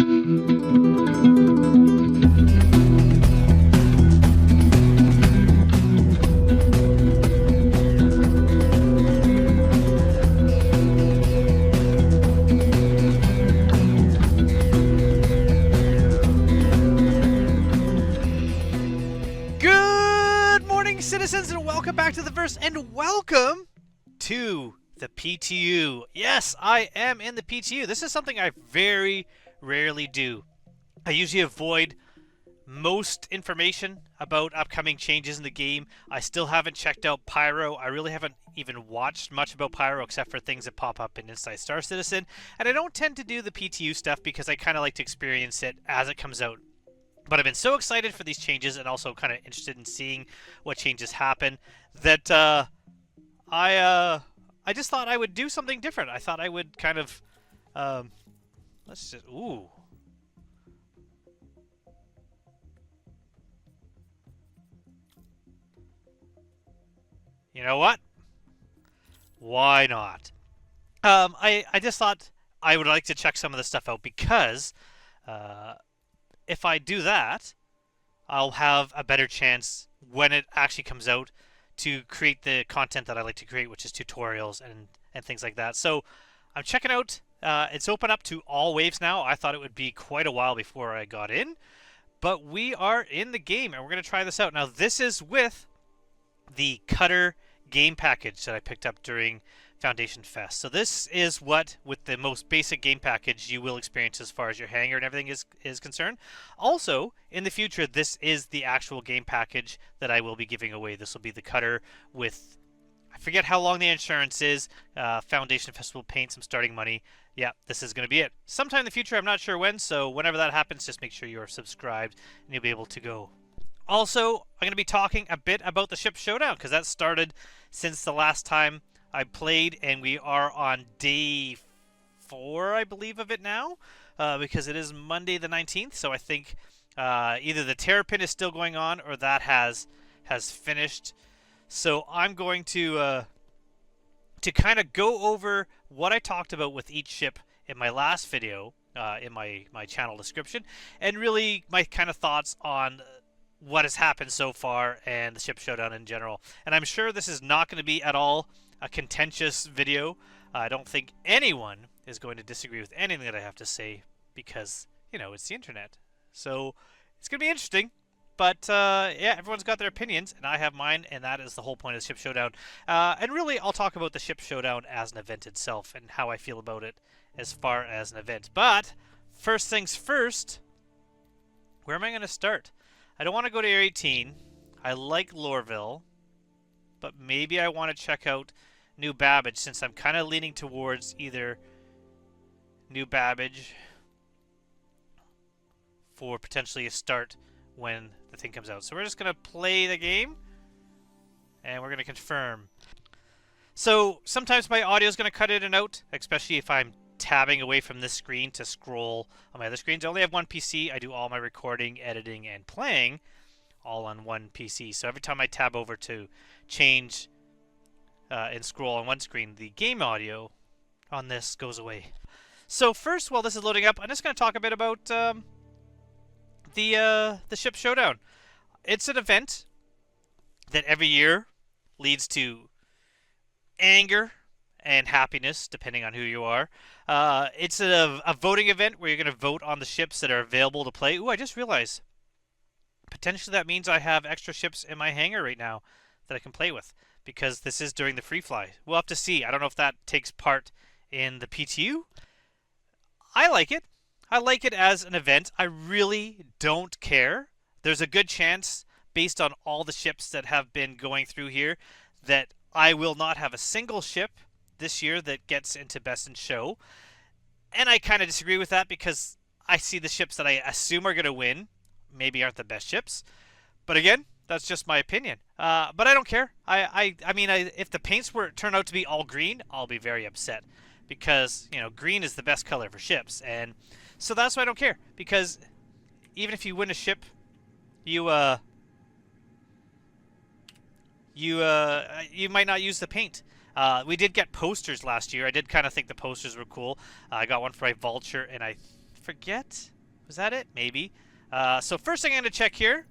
Citizens, and welcome back to the verse, and welcome to the PTU. Yes, I am in the PTU. This is something I very rarely do. I usually avoid most information about upcoming changes in the game. I still haven't checked out Pyro. I really haven't even watched much about Pyro except for things that pop up in Inside Star Citizen. And I don't tend to do the PTU stuff because I kind of like to experience it as it comes out. But I've been so excited for these changes and also kind of interested in seeing what changes happen that I just thought I would do something different. I thought I would kind of let's just ooh. You know what? Why not? I just thought I would like to check some of this stuff out because if I do that, I'll have a better chance when it actually comes out to create the content that I like to create, which is tutorials and things like that. So I'm checking out. It's open up to all waves now. I thought it would be quite a while before I got in, but we are in the game and we're going to try this out. Now, this is with the Cutter game package that I picked up during Foundation Fest. So this is what, with the most basic game package, you will experience as far as your hangar and everything is concerned. Also, in the future, this is the actual game package that I will be giving away. This will be the Cutter with, I forget how long the insurance is, Foundation Festival paint, some starting money. Yeah, this is going to be it. Sometime in the future, I'm not sure when, so whenever that happens, just make sure you are subscribed and you'll be able to go. Also, I'm going to be talking a bit about the Ship Showdown because that started since the last time I played, and we are on day 4, I believe, of it now, because it is Monday the 19th. So I think either the Terrapin is still going on or that has finished. So I'm going to kind of go over what I talked about with each ship in my last video, in my channel description, and really my kind of thoughts on what has happened so far and the Ship Showdown in general. And I'm sure this is not going to be at all a contentious video. I don't think anyone is going to disagree with anything that I have to say because, you know, it's the internet. So it's going to be interesting. But, yeah, everyone's got their opinions, and I have mine, and that is the whole point of the Ship Showdown. And really, I'll talk about the Ship Showdown as an event itself and how I feel about it as far as an event. But first things first, where am I going to start? I don't want to go to Area 18. I like Lorville, but maybe I want to check out New Babbage since I'm kind of leaning towards either New Babbage for potentially a start when the thing comes out. So we're just going to play the game and we're going to confirm. So sometimes my audio is going to cut in and out, especially if I'm tabbing away from this screen to scroll on my other screens. I only have one PC. I do all my recording, editing, and playing all on one PC. So every time I tab over to change and scroll on one screen, the game audio on this goes away. So first, while this is loading up, I'm just going to talk a bit about the Ship Showdown. It's an event that every year leads to anger and happiness, depending on who you are. It's a voting event where you're going to vote on the ships that are available to play. Ooh, I just realized potentially that means I have extra ships in my hangar right now that I can play with because this is during the free fly. We'll have to see. I don't know if that takes part in the PTU. I like it. I like it as an event. I really don't care. There's a good chance, based on all the ships that have been going through here, that I will not have a single ship this year that gets into Best in Show. And I kind of disagree with that because I see the ships that I assume are going to win maybe aren't the best ships. But again, that's just my opinion. But I don't care. I mean, if the paints turn out to be all green, I'll be very upset because, you know, green is the best color for ships. And so that's why I don't care, because even if you win a ship, you might not use the paint. We did get posters last year. I did kind of think the posters were cool. I got one for a Vulture, and I forget Was that it? Maybe. So first thing I'm going to check here.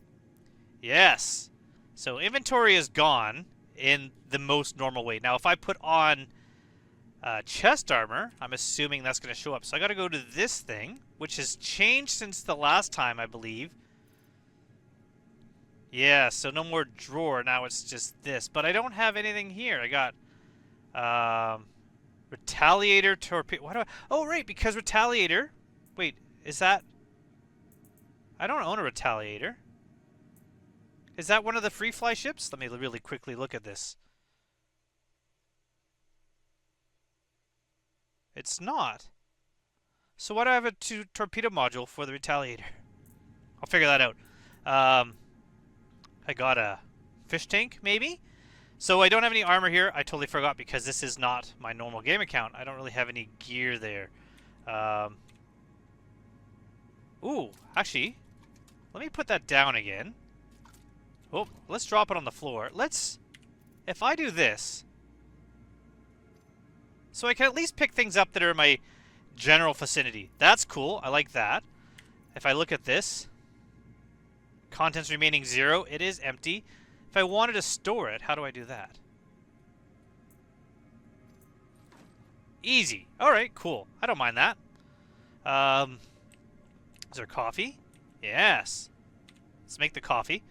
Yes. So inventory is gone in the most normal way. Now, if I put on chest armor, I'm assuming that's going to show up. So I got to go to this thing, which has changed since the last time, I believe. Yeah, so no more drawer. Now it's just this. But I don't have anything here. I got Retaliator torpedo. Why do I? Oh, right, because Retaliator. Wait, is that? I don't own a Retaliator. Is that one of the free fly ships? Let me really quickly look at this. It's not. So why do I have a torpedo module for the Retaliator? I'll figure that out. I got a fish tank, maybe? So I don't have any armor here. I totally forgot because this is not my normal game account. I don't really have any gear there. Ooh, actually, let me put that down again. Oh, let's drop it on the floor. If I do this, so I can at least pick things up that are in my general vicinity. That's cool. I like that. If I look at this, contents remaining 0. It is empty. If I wanted to store it, how do I do that? Easy. All right, cool. I don't mind that. Is there coffee? Yes. Let's make the coffee.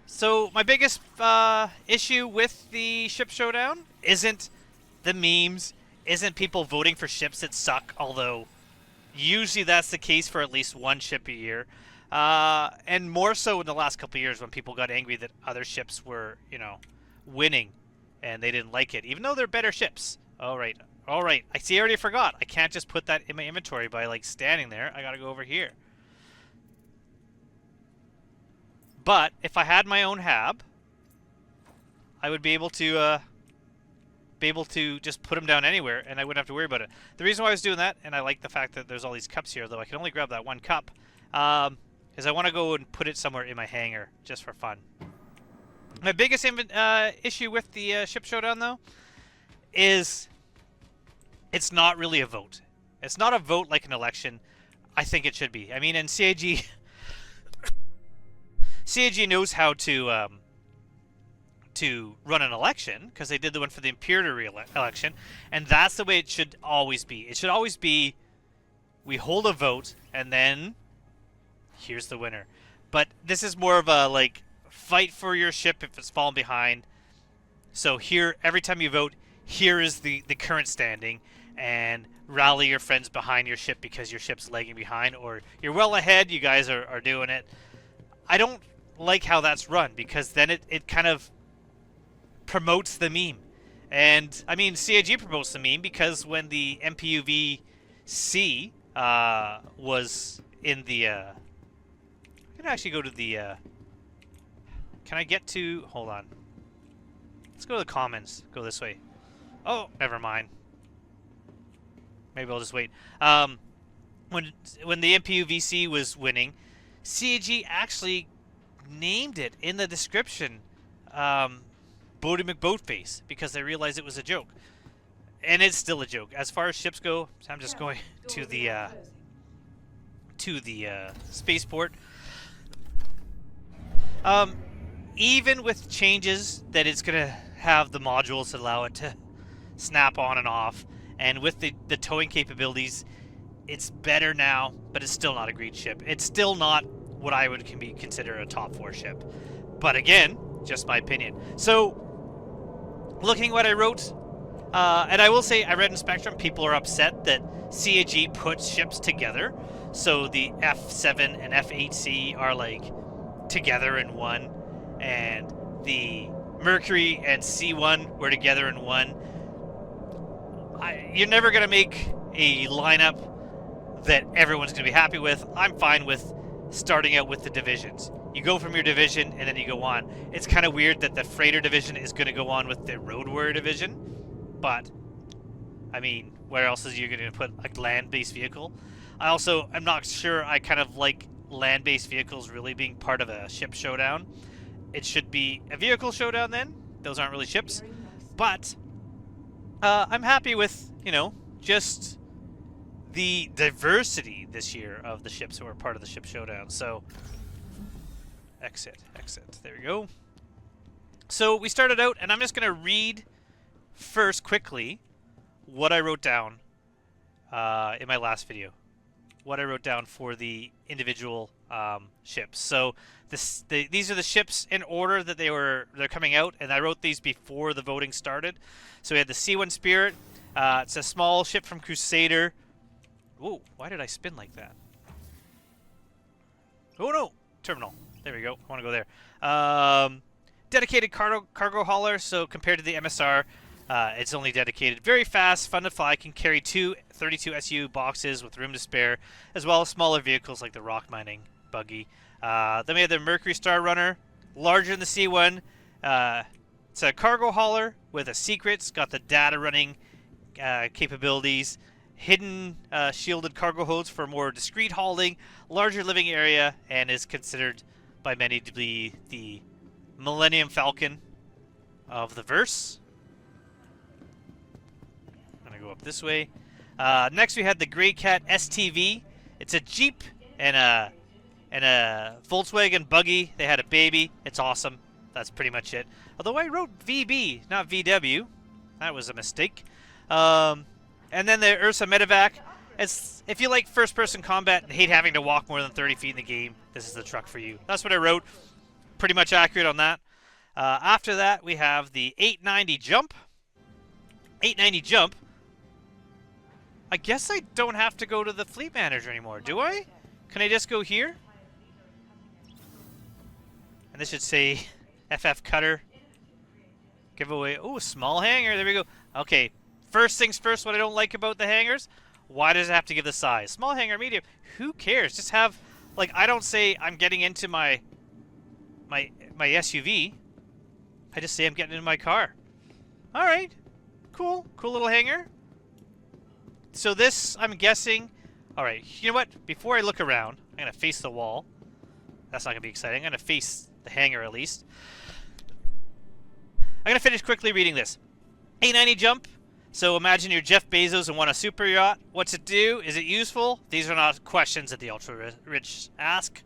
So my biggest issue with the ship showdown isn't the memes, isn't people voting for ships that suck, although usually that's the case for at least one ship a year. And more so in the last couple of years when people got angry that other ships were, winning and they didn't like it, even though they're better ships. All right. I see, I already forgot. I can't just put that in my inventory by, standing there. I gotta go over here. But if I had my own hab, I would be able to just put them down anywhere, and I wouldn't have to worry about it. The reason why I was doing that, and I like the fact that there's all these cups here, though I can only grab that one cup, is I want to go and put it somewhere in my hangar, just for fun. My biggest issue with the ship showdown, though, is it's not really a vote. It's not a vote like an election. I think it should be. I mean, in CAG... CAG knows how to run an election because they did the one for the Imperator election, and that's the way it should always be. It should always be we hold a vote and then here's the winner. But this is more of a fight for your ship if it's fallen behind. So here, every time you vote, here is the current standing, and rally your friends behind your ship because your ship's lagging behind, or you're well ahead. You guys are doing it. I don't like how that's run because then it kind of promotes the meme. And I mean, CAG promotes the meme because when the MPUVC was in the I can actually go to the can I get to, hold on, let's go to the comments, go this way. Oh, never mind, maybe I'll just wait. When the MPUVC was winning, CAG actually named it in the description Bodie McBoatface because they realized it was a joke. And it's still a joke. As far as ships go, I'm just going to the spaceport. Even with changes that it's going to have the modules that allow it to snap on and off, and with the towing capabilities, it's better now, but it's still not a great ship. It's still not what I would consider a top 4 ship. But again, just my opinion. So, looking what I wrote, and I will say, I read in Spectrum, people are upset that CAG puts ships together. So the F7 and F8C are together in one, and the Mercury and C1 were together in one. You're never going to make a lineup that everyone's going to be happy with. I'm fine with starting out with the divisions. You go from your division and then you go on. It's kind of weird that the freighter division is going to go on with the road warrior division, but I mean, where else is you going to put a land-based vehicle? I'm not sure I kind of like land-based vehicles really being part of a ship showdown. It should be a vehicle showdown then. Those aren't really ships. But I'm happy with, just the diversity this year of the ships who are part of the ship showdown. So, exit. There we go. So we started out, and I'm just going to read first quickly what I wrote down in my last video. What I wrote down for the individual ships. So these are the ships in order that they're coming out, and I wrote these before the voting started. So we had the C1 Spirit. It's a small ship from Crusader. Whoa, why did I spin like that? Oh no, terminal. There we go. I want to go there. Dedicated cargo hauler. So compared to the MSR, it's only dedicated. Very fast, fun to fly. Can carry 2 32 SU boxes with room to spare, as well as smaller vehicles like the rock mining buggy. Then we have the Mercury Star Runner, larger than the C1. It's a cargo hauler with a secret. It's got the data running capabilities. Hidden shielded cargo holds for more discreet hauling, larger living area, and is considered by many to be the Millennium Falcon of the verse. I'm going to go up this way. Next we had the Grey Cat STV. It's a Jeep and a Volkswagen buggy. They had a baby. It's awesome. That's pretty much it. Although I wrote VB, not VW. That was a mistake. And then the Ursa Medevac. If you like first-person combat and hate having to walk more than 30 feet in the game, this is the truck for you. That's what I wrote. Pretty much accurate on that. After that, we have the 890 Jump. 890 Jump. I guess I don't have to go to the fleet manager anymore, do I? Can I just go here? And this should say FF Cutter. Giveaway. Oh, small hangar. There we go. Okay. First things first, what I don't like about the hangars, why does it have to give the size? Small hangar, medium, who cares? Just have, like, I don't say I'm getting into my SUV. I just say I'm getting into my car. All right. Cool. Cool little hangar. So this, I'm guessing, all right, you know what? Before I look around, I'm going to face the wall. That's not going to be exciting. I'm going to face the hangar at least. I'm going to finish quickly reading this. 890 Jump. So imagine you're Jeff Bezos and want a super yacht. What's it do? Is it useful? These are not questions that the ultra-rich ask.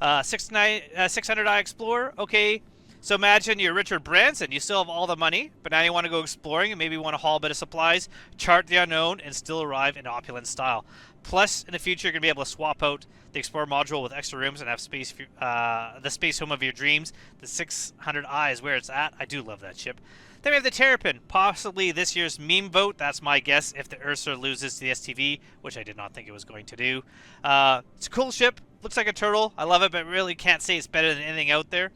600i Explorer. Okay. So imagine you're Richard Branson. You still have all the money, but now you want to go exploring and maybe want to haul a bit of supplies, chart the unknown, and still arrive in opulent style. Plus, in the future, you're going to be able to swap out the Explorer module with extra rooms and have space, the space home of your dreams. The 600i is where it's at. I do love that ship. Then we have the Terrapin, possibly this year's meme vote. That's my guess if the Ursa loses to the STV, which I did not think it was going to do. It's a cool ship. Looks like a turtle. I love it, but really can't say it's better than anything out there.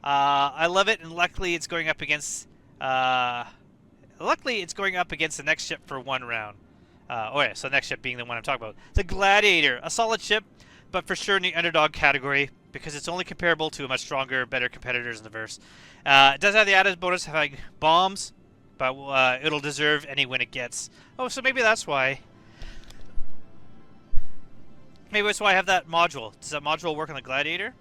I love it, and luckily it's going up against the next ship for one round. So the next ship being the one I'm talking about. The Gladiator, a solid ship, but for sure in the underdog category because it's only comparable to a much stronger, better competitors in the verse. It does have the added bonus of having bombs, but it'll deserve any win it gets. Oh, so maybe that's why. Maybe that's why I have that module. Does that module work on the Gladiator?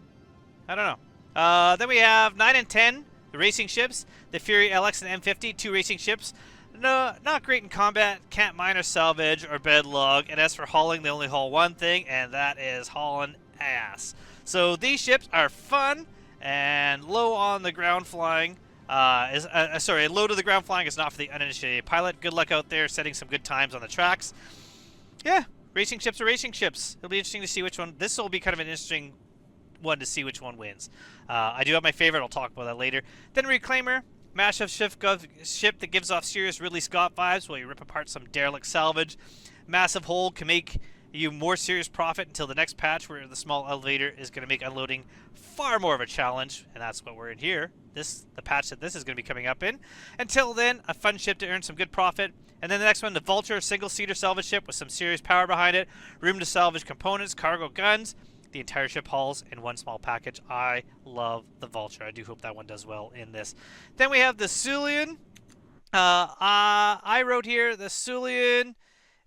I don't know. Then we have 9 and 10, the racing ships. The Fury LX and M50, 2 racing ships. No, not great in combat, can't mine or salvage or bed log. And as for hauling, they only haul one thing, and that is hauling ass. So these ships are fun and low on the ground flying. Low to the ground flying is not for the uninitiated pilot. Good luck out there setting some good times on the tracks. Yeah, racing ships are racing ships. It'll be interesting to see which one. This will be kind of an interesting one to see which one wins. I do have my favorite. I'll talk about that later. Then Reclaimer, massive ship that gives off serious Ridley Scott vibes while you rip apart some derelict salvage. Massive hold can make you more serious profit until the next patch where the small elevator is going to make unloading far more of a challenge, and that's what we're in here. The patch that this is going to be coming up in. Until then, a fun ship to earn some good profit. And then the next one, the Vulture, single-seater salvage ship with some serious power behind it, room to salvage components, cargo guns. The entire ship hauls in one small package. I love the Vulture. I do hope that one does well in this. Then we have the Sulian. I wrote here, the Sulian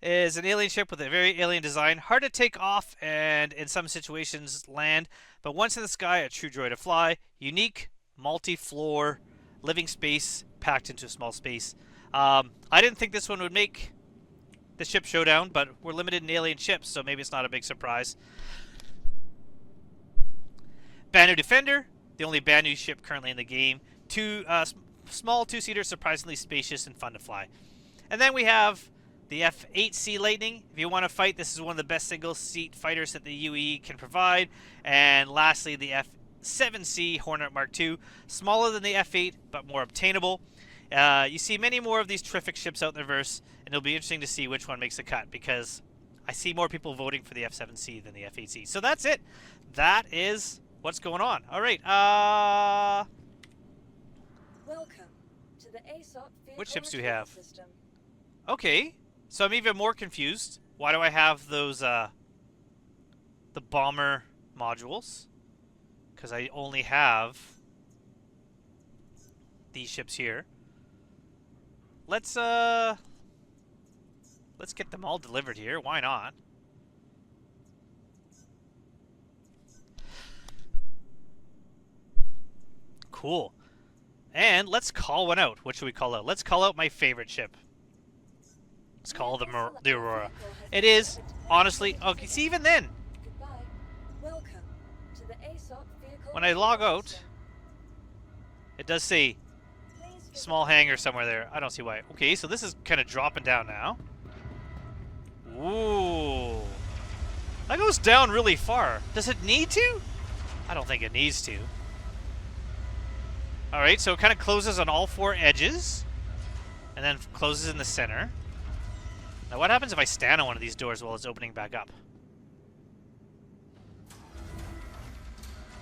is an alien ship with a very alien design. Hard to take off and in some situations land. But once in the sky, a true joy to fly. Unique, multi-floor, living space packed into a small space. I didn't think this one would make the ship showdown, but we're limited in alien ships, so maybe it's not a big surprise. Banu Defender, the only Banu ship currently in the game. Small two-seater, surprisingly spacious and fun to fly. And then we have the F-8C Lightning. If you want to fight, this is one of the best single-seat fighters that the UE can provide. And lastly, the F-7C Hornet Mark II. Smaller than the F-8, but more obtainable. You see many more of these terrific ships out in the verse, and it'll be interesting to see which one makes the cut, because I see more people voting for the F-7C than the F-8C. So that's it. That is what's going on. All right. Welcome to the ASOP What ships do we have? System. Okay. So I'm even more confused. Why do I have those, the bomber modules? Because I only have these ships here. Let's get them all delivered here. Why not? Cool. And let's call one out. What should we call out? Let's call out my favorite ship. Let's call the Aurora. It is, honestly... Okay, see, even then, Welcome to the ASOP vehicle when I log out, it does say small hangar somewhere there. I don't see why. Okay, so this is kind of dropping down now. Ooh. That goes down really far. Does it need to? I don't think it needs to. Alright, so it kind of closes on all four edges. And then closes in the center. Now what happens if I stand on one of these doors while it's opening back up?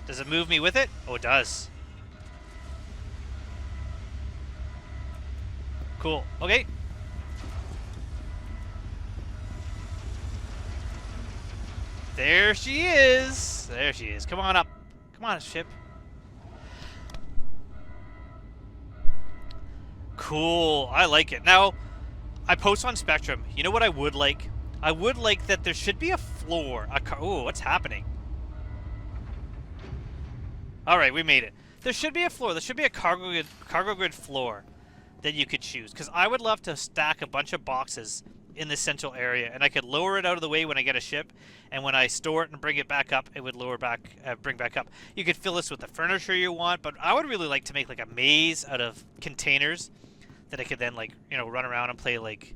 Does it move me with it? Oh, it does. Cool. Okay. There she is. There she is. Come on up. Come on, ship. Cool. I like it. Now, I post on Spectrum. You know what I would like? I would like that there should be a floor. Ooh, what's happening? Alright, we made it. There should be a floor. There should be a cargo grid floor that you could choose. Because I would love to stack a bunch of boxes in this central area, and I could lower it out of the way when I get a ship, and when I store it and bring it back up, it would bring back up. You could fill this with the furniture you want, but I would really like to make like a maze out of containers that I could then, like, you know, run around and play like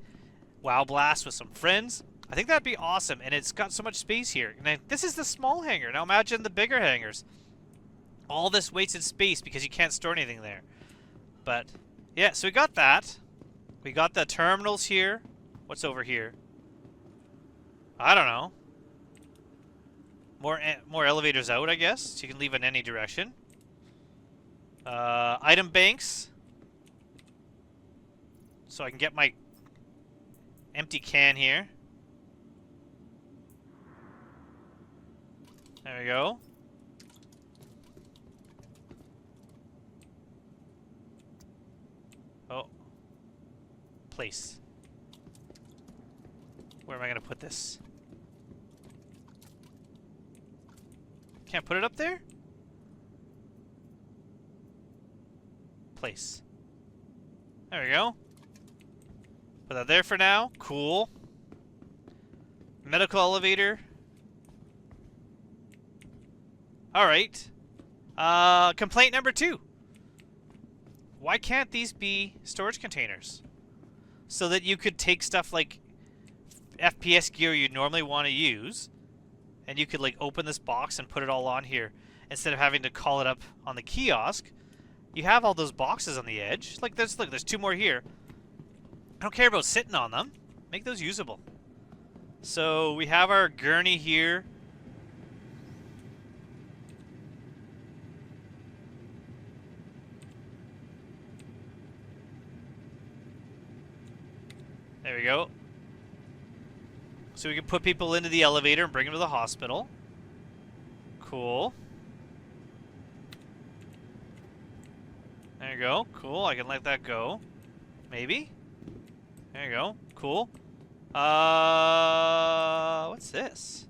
WoW Blast with some friends. I think that'd be awesome, and it's got so much space here. And this is the small hangar. Now imagine the bigger hangars. All this wasted space because you can't store anything there. But yeah, so we got that. We got the terminals here. What's over here? I don't know. More elevators out, I guess. So you can leave in any direction. Item banks. So I can get my empty can here. There we go. Oh. Place. Where am I going to put this? Can't put it up there? Place. There we go. Put that there for now. Cool. Medical elevator. Alright. Complaint number 2. Why can't these be storage containers? So that you could take stuff like FPS gear you'd normally want to use, and you could like open this box and put it all on here instead of having to call it up on the kiosk. You have all those boxes on the edge. Like there's 2 more here. I don't care about sitting on them. Make those usable. So we have our gurney here. There we go. So we can put people into the elevator and bring them to the hospital. Cool. There you go. Cool. I can let that go. Maybe. There you go. Cool. What's this?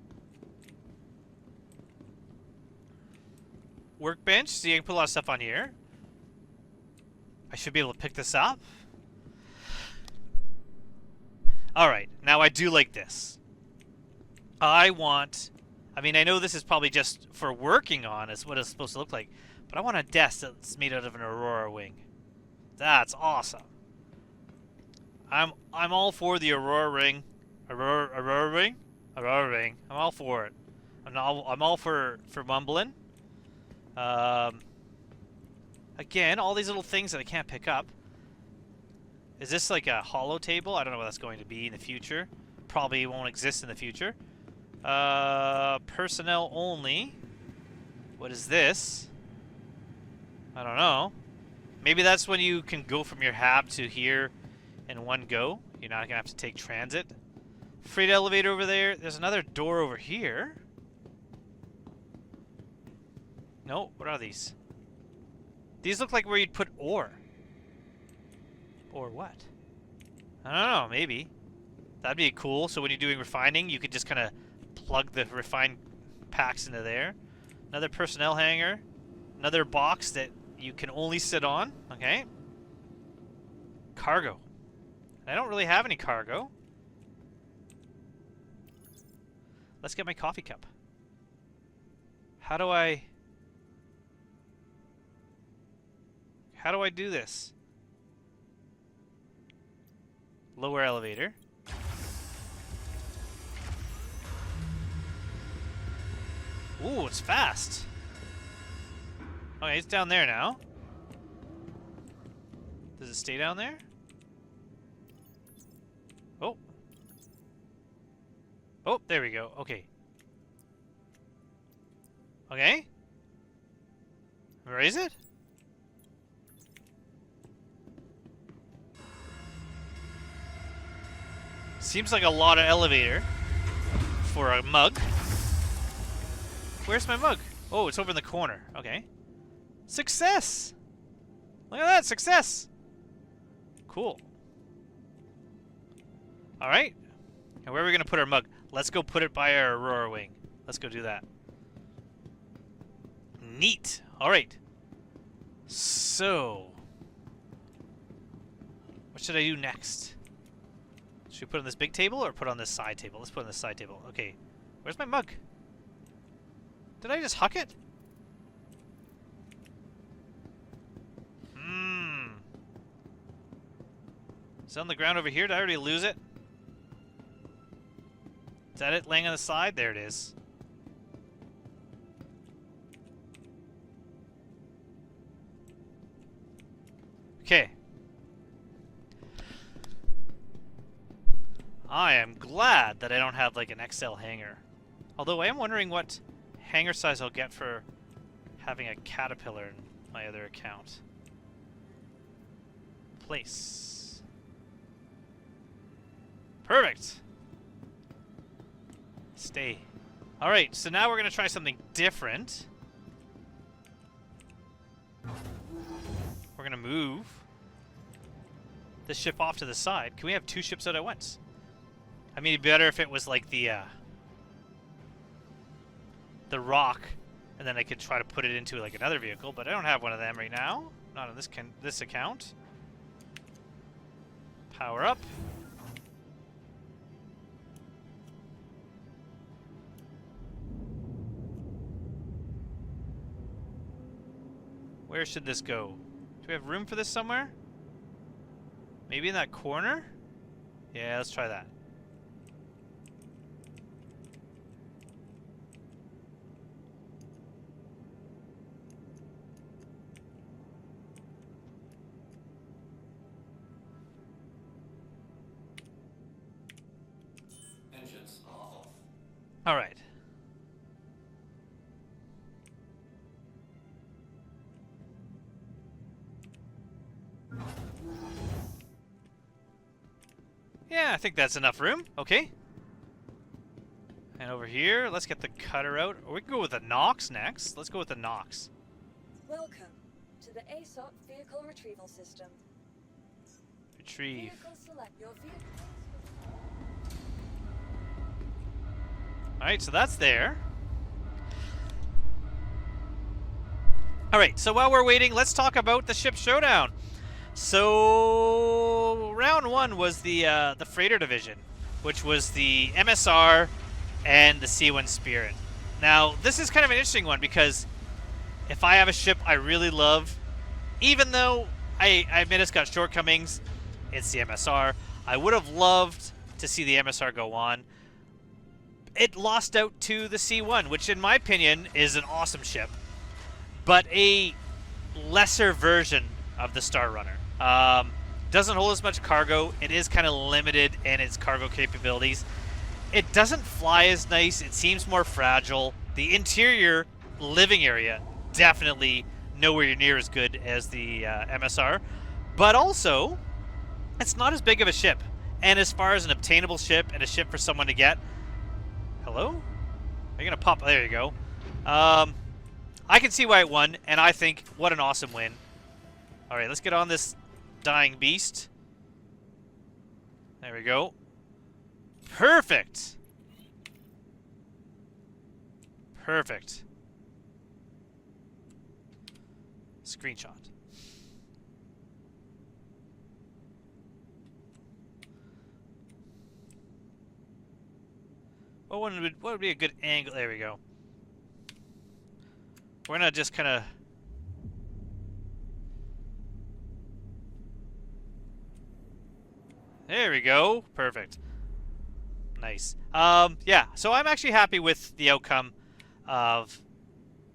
Workbench. So you can put a lot of stuff on here. I should be able to pick this up. Alright, now I do like this. I want... I mean, I know this is probably just for working on, is what it's supposed to look like. But I want a desk that's made out of an Aurora wing. That's awesome. I'm all for the Aurora ring. Aurora ring? Aurora ring. I'm all for it. I'm all for mumbling. Again, all these little things that I can't pick up. Is this like a hollow table? I don't know what that's going to be in the future. Probably won't exist in the future. Personnel only. What is this? I don't know. Maybe that's when you can go from your hab to here in one go. You're not gonna have to take transit. Freight elevator over there. There's another door over here. No, what are these? These look like where you'd put ore. Or what? I don't know, maybe. That'd be cool. So when you're doing refining, you could just kind of plug the refined packs into there. Another personnel hangar. Another box that you can only sit on. Okay. Cargo. I don't really have any cargo. Let's get my coffee cup. How do I do this? Lower elevator. Ooh, it's fast. Okay, it's down there now. Does it stay down there? Oh. Oh, there we go. Okay. Okay. Where is it? Seems like a lot of elevator for a mug. Where's my mug? Oh, it's over in the corner. Okay. Success! Look at that, success! Cool. Alright. And where are we going to put our mug? Let's go put it by our Aurora wing. Let's go do that. Neat. Alright. So. What should I do next? Should we put on this big table or put on this side table? Let's put on this side table. Okay. Where's my mug? Did I just huck it? Is it on the ground over here? Did I already lose it? Is that it laying on the side? There it is. Okay. I am glad that I don't have like an XL hanger. Although I am wondering what hanger size I'll get for having a caterpillar in my other account. Place. Perfect. Stay. Alright, so now we're going to try something different. We're going to move this ship off to the side. Can we have two ships out at once? I mean, it'd be better if it was like the rock, and then I could try to put it into like another vehicle, but I don't have one of them right now. Not on this account. Power up. Where should this go? Do we have room for this somewhere? Maybe in that corner? Yeah, let's try that. Engines off. All right. Yeah, I think that's enough room. Okay. And over here, let's get the cutter out. Or we can go with the Nox next. Let's go with the Nox. Welcome to the ASOP Vehicle Retrieval System. Retrieve. Vehicle select your vehicle. Alright, so that's there. Alright, so while we're waiting, let's talk about the ship showdown. So So round one was the freighter division, which was the MSR and the C1 Spirit. Now this is kind of an interesting one because if I have a ship I really love, even though I admit it's got shortcomings, it's the MSR. I would have loved to see the MSR go on. It lost out to the C1, which in my opinion is an awesome ship, but a lesser version of the Star Runner. Doesn't hold as much cargo. It is kind of limited in its cargo capabilities. It doesn't fly as nice. It seems more fragile. The interior living area definitely nowhere near as good as the MSR, but also it's not as big of a ship. And as far as an obtainable ship and a ship for someone to get, hello? Are you gonna pop? There you go. I can see why it won, and I think what an awesome win. All right, let's get on this dying beast. There we go. Perfect. Perfect. Screenshot. What would be a good angle? There we go. We're gonna just kind of. There we go. Perfect. Nice. Yeah. So I'm actually happy with the outcome of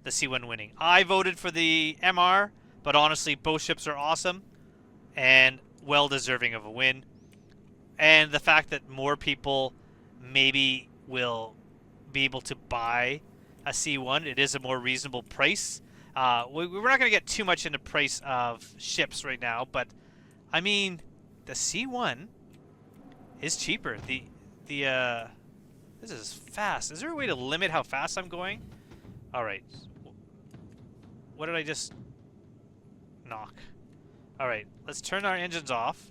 the C1 winning. I voted for the MR, but honestly, both ships are awesome and well deserving of a win. And the fact that more people maybe will be able to buy a C1, it is a more reasonable price. We're not going to get too much into price of ships right now, but I mean, the C1 is cheaper. This is fast. Is there a way to limit how fast I'm going? All right. What did I just knock? All right, let's turn our engines off.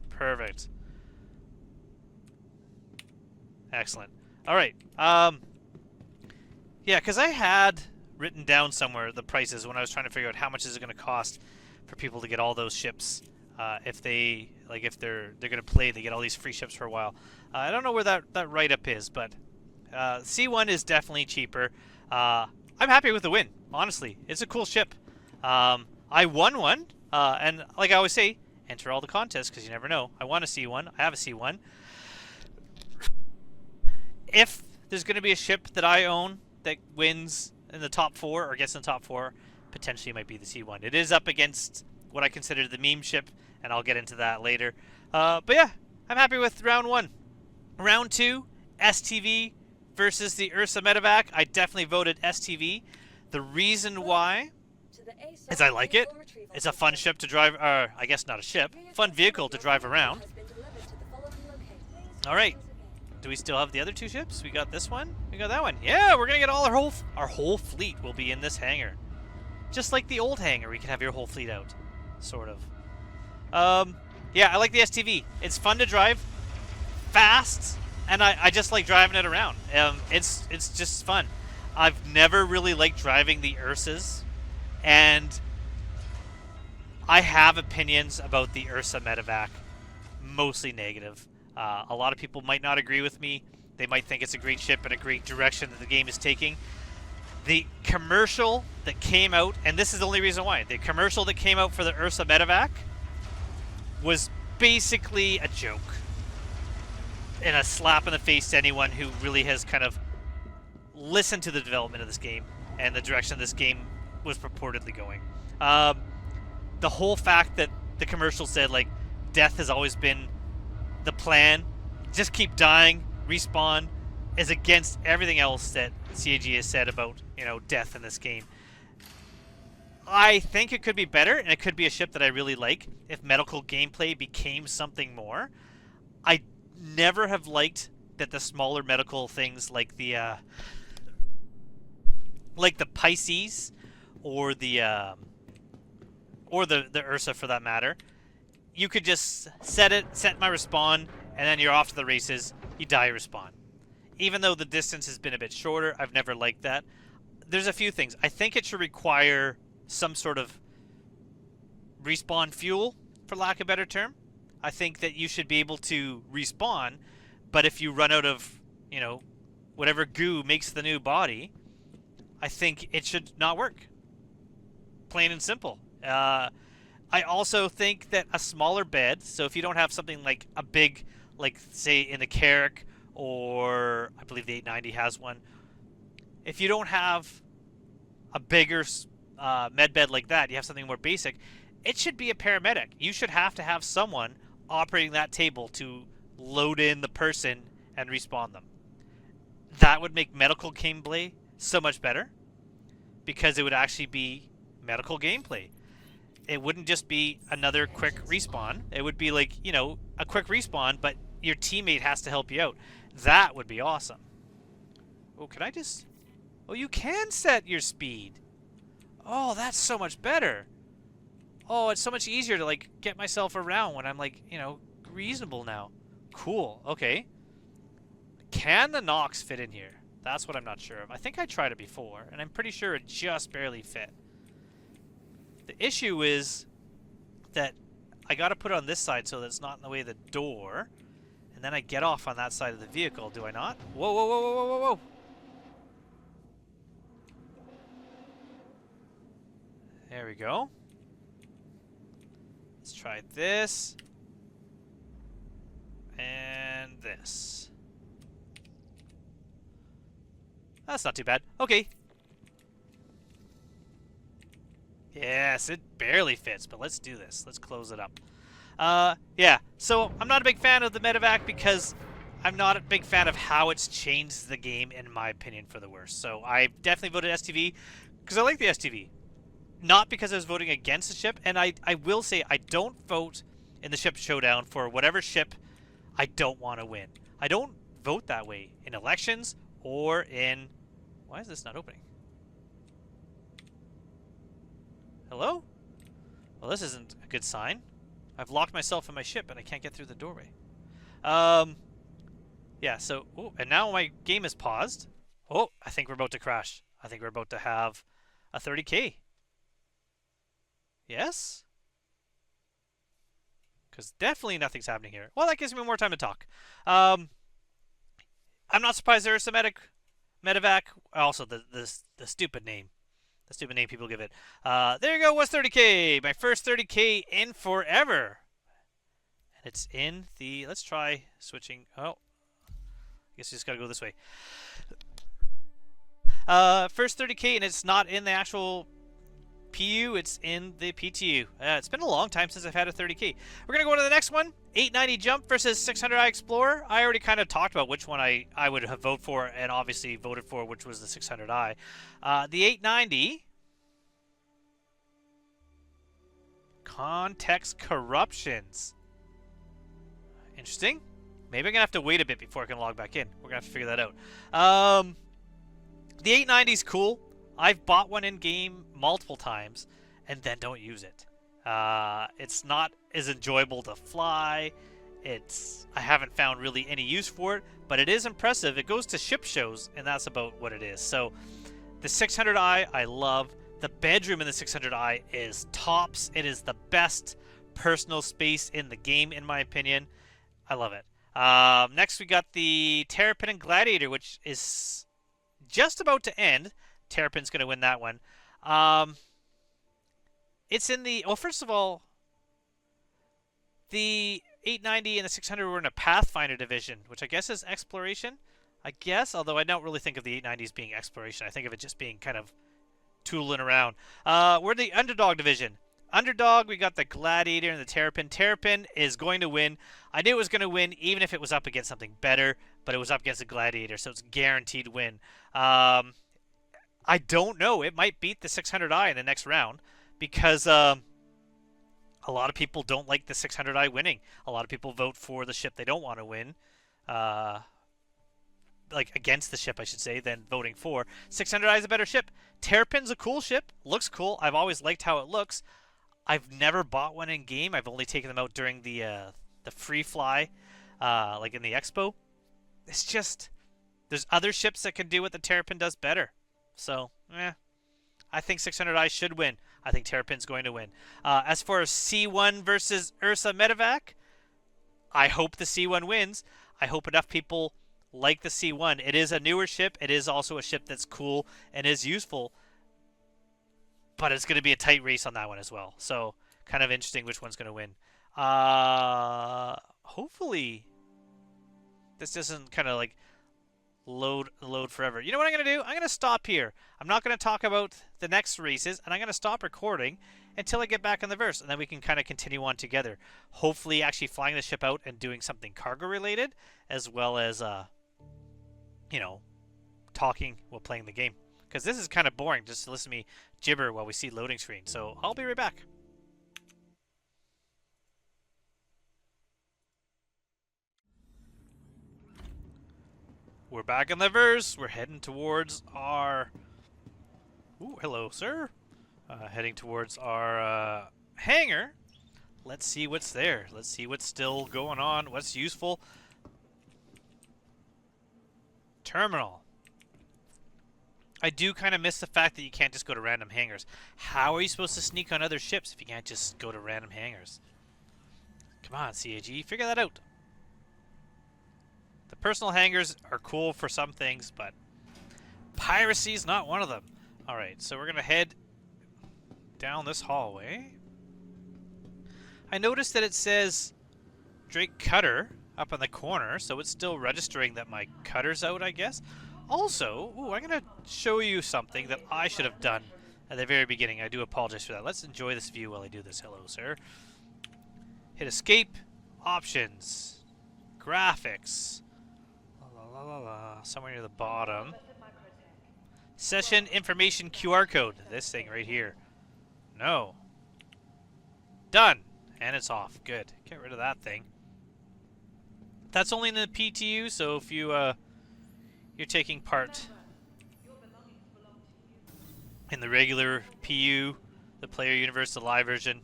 Perfect. Excellent. All right. Yeah, because I had written down somewhere the prices when I was trying to figure out how much is it going to cost for people to get all those ships. If they're going to play, they get all these free ships for a while. I don't know where that write-up is, but C1 is definitely cheaper. I'm happy with the win. Honestly, it's a cool ship. I won one, and like I always say, enter all the contests because you never know. I want a C1. I have a C1. If there's going to be a ship that I own that wins in the top 4 or gets in the top 4, potentially it might be the C1. It is up against what I consider the meme ship, and I'll get into that later. But yeah, I'm happy with round 1. Round 2, STV versus the Ursa Medevac. I definitely voted STV. The reason why is I like it. It's a fun ship to drive, I guess not a ship, fun vehicle to drive around. All right. Do we still have the other 2 ships? We got this one. We got that one. Yeah, we're gonna get all our whole fleet will be in this hangar, just like the old hangar. We can have your whole fleet out, sort of. Yeah, I like the STV. It's fun to drive, fast, and I just like driving it around. It's just fun. I've never really liked driving the Ursas, and I have opinions about the Ursa Medevac, mostly negative. A lot of people might not agree with me. They might think it's a great ship and a great direction that the game is taking. The commercial that came out, and this is the only reason why, the commercial that came out for the Ursa Medevac was basically a joke and a slap in the face to anyone who really has kind of listened to the development of this game and the direction this game was purportedly going. The whole fact that the commercial said, like, death has always been the plan, just keep dying, respawn, is against everything else that CAG has said about, death in this game. I think it could be better, and it could be a ship that I really like if medical gameplay became something more. I never have liked that the smaller medical things like the Pisces or the Ursa for that matter, you could just set my respawn, and then you're off to the races. You die, respawn. Even though the distance has been a bit shorter, I've never liked that. There's a few things. I think it should require some sort of respawn fuel for lack of a better term. I think that you should be able to respawn, but if you run out of, you know, whatever goo makes the new body, I think it should not work. Plain and simple. I also think that a smaller bed, so if you don't have something like a big, like say in the Carrick, or I believe the 890 has one, if you don't have a bigger med bed like that, you have something more basic, it should be a paramedic. You should have to have someone operating that table to load in the person and respawn them. That would make medical gameplay so much better because it would actually be medical gameplay. It wouldn't just be another quick respawn. It would be like, you know, a quick respawn, but your teammate has to help you out. That would be awesome. Oh, can I just... Oh, you can set your speed. Oh, that's so much better. Oh, it's so much easier to, like, get myself around when I'm, like, you know, reasonable now. Cool. Okay. Can the Nox fit in here? That's what I'm not sure of. I think I tried it before, and I'm pretty sure it just barely fit. The issue is that I got to put it on this side so that it's not in the way of the door, and then I get off on that side of the vehicle, do I not? Whoa, whoa, whoa, whoa, whoa, whoa, whoa. There we go. Let's try this. And this. That's not too bad. Okay. Yes, it barely fits, but let's do this. Let's close it up. Yeah, so I'm not a big fan of the medevac because I'm not a big fan of how it's changed the game, in my opinion, for the worse. So I definitely voted STV because I like the STV. Not because I was voting against the ship, and I will say I don't vote in the ship showdown for whatever ship I don't want to win. I don't vote that way in elections or in... Why is this not opening? Hello? Well, this isn't a good sign. I've locked myself in my ship and I can't get through the doorway. Yeah, so... Oh, and now my game is paused. Oh, I think we're about to crash. I think we're about to have a 30k. Yes? Because definitely nothing's happening here. Well, that gives me more time to talk. I'm not surprised there's some medevac. Also, the stupid name. The stupid name people give it. There you go, was 30k. My first 30k in forever. And it's in the... Let's try switching. Oh. I guess you just got to go this way. First 30k, and it's not in the actual PU, it's in the PTU. It's been a long time since I've had a 30k. We're going to go on to the next one. 890 Jump versus 600i Explorer. I already kind of talked about which one I would have voted for, and obviously voted for, which was the 600i. The 890... Context Corruptions. Interesting. Maybe I'm going to have to wait a bit before I can log back in. We're going to have to figure that out. The 890 is cool. I've bought one in-game multiple times and then don't use it. It's not as enjoyable to fly. I haven't found really any use for it, but it is impressive. It goes to ship shows, and that's about what it is. So the 600i, I love. The bedroom in the 600i is tops. It is the best personal space in the game, in my opinion. I love it. Next, we got the Terrapin and Gladiator, which is just about to end. Terrapin's going to win that one. It's in the... Well, first of all, the 890 and the 600 were in a Pathfinder division, which I guess is exploration. I guess, although I don't really think of the 890s being exploration. I think of it just being kind of tooling around. We're the Underdog division. Underdog, we got the Gladiator and the Terrapin. Terrapin is going to win. I knew it was going to win even if it was up against something better, but it was up against the Gladiator, so it's guaranteed win. I don't know. It might beat the 600i in the next round because a lot of people don't like the 600i winning. A lot of people vote for the ship they don't want to win. Like against the ship, I should say, than voting for. 600i is a better ship. Terrapin's a cool ship. Looks cool. I've always liked how it looks. I've never bought one in game. I've only taken them out during the free fly, like in the expo. It's just there's other ships that can do what the Terrapin does better. So, I think 600i should win. I think Terrapin's going to win. As for C1 versus Ursa Medevac, I hope the C1 wins. I hope enough people like the C1. It is a newer ship. It is also a ship that's cool and is useful. But it's going to be a tight race on that one as well. So kind of interesting which one's going to win. Hopefully this doesn't kind of like load forever. You know what I'm going to do? I'm going to stop here. I'm not going to talk about the next races, and I'm going to stop recording until I get back in the verse, and then we can kind of continue on together. Hopefully actually flying the ship out and doing something cargo related, as well as, you know, talking while playing the game. Because this is kind of boring just to listen to me gibber while we see loading screen. So I'll be right back. We're back in the verse. We're heading towards our... Ooh, hello, sir. Heading towards our hangar. Let's see what's there. Let's see what's still going on. What's useful. Terminal. I do kind of miss the fact that you can't just go to random hangars. How are you supposed to sneak on other ships if you can't just go to random hangars? Come on, CAG, figure that out. The personal hangars are cool for some things, but piracy is not one of them. Alright, so we're going to head down this hallway. I noticed that it says Drake Cutter up in the corner, so it's still registering that my cutter's out, I guess. Also, ooh, I'm going to show you something that I should have done at the very beginning. I do apologize for that. Let's enjoy this view while I do this. Hello, sir. Hit escape. Options. Graphics. La, la, la, la. Somewhere near the bottom. Session information QR code. This thing right here. No. Done. And it's off. Good. Get rid of that thing. That's only in the PTU, so if you, you're taking part in the regular PU, the player universe, the live version,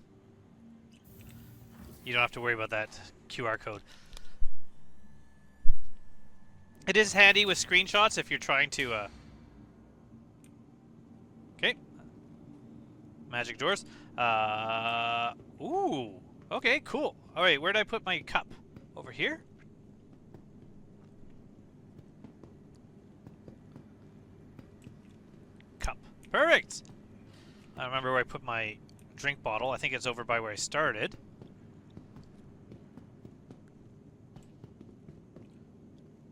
you don't have to worry about that QR code. It is handy with screenshots if you're trying to, okay. Magic doors. Ooh. Okay, cool. Alright, where did I put my cup? Over here? Cup. Perfect! I remember where I put my drink bottle. I think it's over by where I started.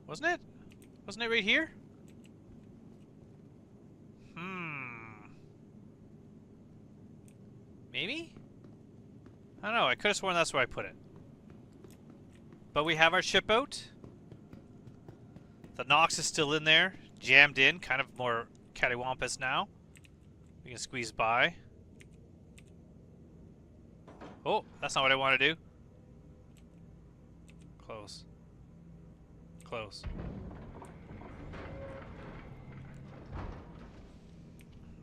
Wasn't it? Wasn't it right here? Maybe? I don't know. I could have sworn that's where I put it. But we have our ship out. The Nox is still in there. Jammed in. Kind of more cattywampus now. We can squeeze by. Oh, that's not what I want to do. Close. Close.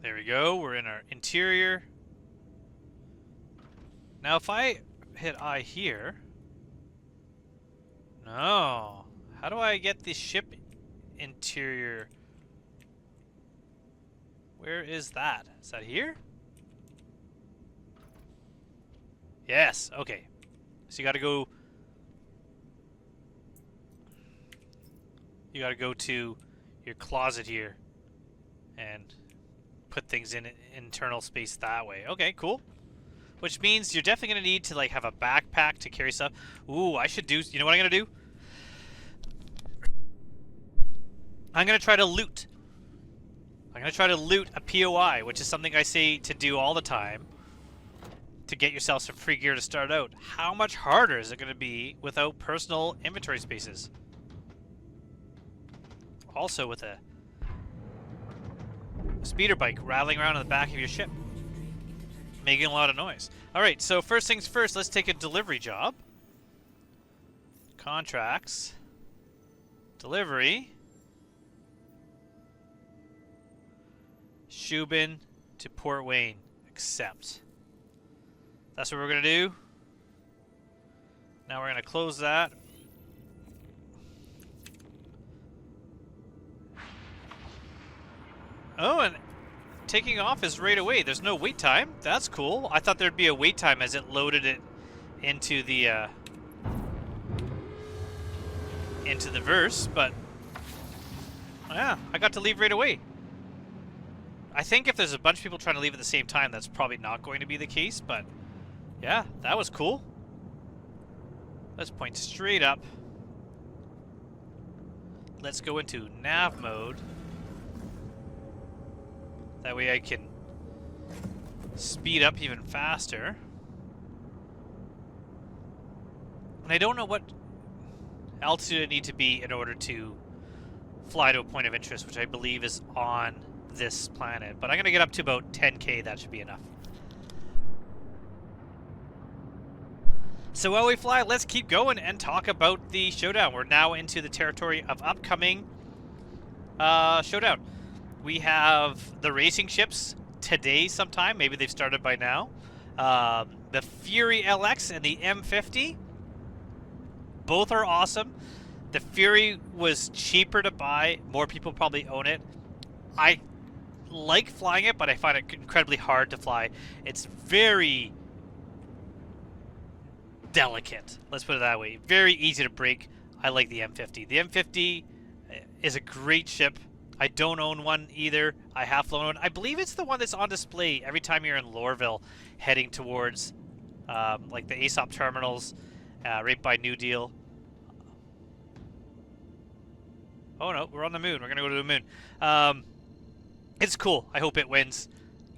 There we go. We're in our interior. Now if I hit I here... No. How do I get the ship interior? Where is that? Is that here? Yes. Okay. So you gotta go... You gotta go to your closet here and put things in internal space that way. Okay, cool. Which means you're definitely going to need to like have a backpack to carry stuff. Ooh, I should do... You know what I'm going to do? I'm going to try to loot. I'm going to try to loot a POI, which is something I say to do all the time to get yourself some free gear to start out. How much harder is it going to be without personal inventory spaces? Also with a speeder bike rattling around in the back of your ship, making a lot of noise. Alright, so first things first, let's take a delivery job. Contracts. Delivery. Shubin to Port Wayne. Accept. That's what we're going to do. Now we're going to close that. Oh, and taking off is right away. There's no wait time. That's cool. I thought there'd be a wait time as it loaded it into the verse, but yeah, I got to leave right away. I think if there's a bunch of people trying to leave at the same time, that's probably not going to be the case, but yeah, that was cool. Let's point straight up. Let's go into nav mode. That way I can speed up even faster. And I don't know what altitude I need to be in order to fly to a point of interest, which I believe is on this planet. But I'm going to get up to about 10K. That should be enough. So while we fly, let's keep going and talk about the showdown. We're now into the territory of upcoming showdown. We have the racing ships today sometime. Maybe they've started by now. The Fury LX and the M50. Both are awesome. The Fury was cheaper to buy. More people probably own it. I like flying it, but I find it incredibly hard to fly. It's very delicate. Let's put it that way. Very easy to break. I like the M50. The M50 is a great ship. I don't own one either. I have flown one. I believe it's the one that's on display every time you're in Lorville heading towards like the ASOP terminals right by New Deal. Oh no, we're on the moon. We're going to go to the moon. It's cool. I hope it wins.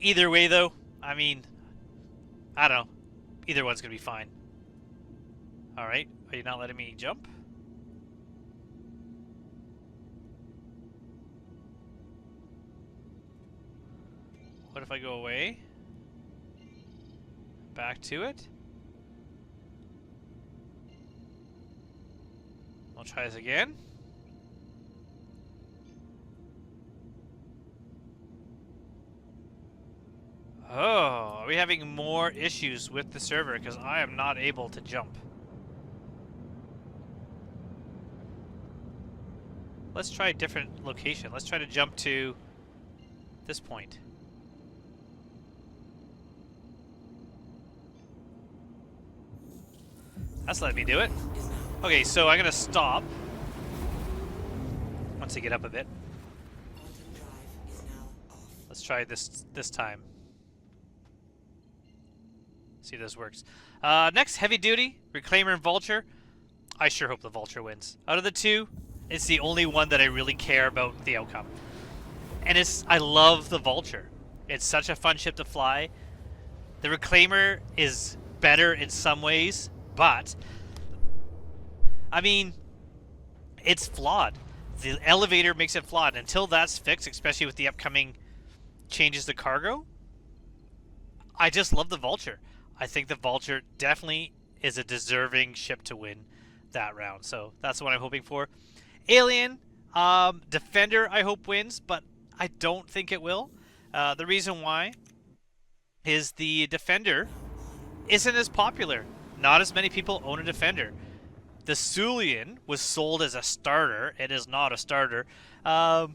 Either way though, I mean, I don't know. Either one's going to be fine. Alright, are you not letting me jump? What if I go away? Back to it? I'll try this again. Oh, are we having more issues with the server because I am not able to jump? Let's try a different location. Let's try to jump to this point. That's letting me do it. Okay, so I'm gonna stop once I get up a bit. Let's try this time. See if this works. Next, heavy duty, Reclaimer and Vulture. I sure hope the Vulture wins. Out of the two, it's the only one that I really care about the outcome. And I love the Vulture. It's such a fun ship to fly. The Reclaimer is better in some ways, but I mean, it's flawed. The elevator makes it flawed. Until that's fixed, especially with the upcoming changes to cargo, I just love the Vulture. I think the Vulture definitely is a deserving ship to win that round. So that's what I'm hoping for. Alien, Defender, I hope wins, but I don't think it will. The reason why is the Defender isn't as popular. Not as many people own a Defender. The Sulian was sold as a starter. It is not a starter. And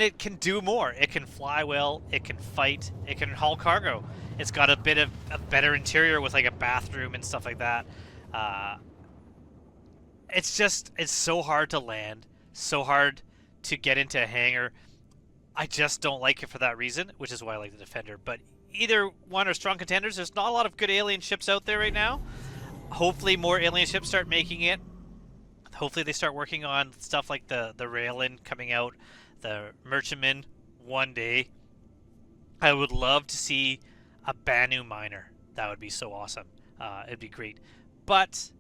it can do more. It can fly well. It can fight. It can haul cargo. It's got a bit of a better interior with like a bathroom and stuff like that. It's so hard to land. So hard to get into a hangar. I just don't like it for that reason, which is why I like the Defender. But either one are strong contenders. There's not a lot of good alien ships out there right now. Hopefully more alien ships start making it. Hopefully they start working on stuff like the Raelin coming out, the Merchantman one day. I would love to see a Banu miner. That would be so awesome. It'd be great. But,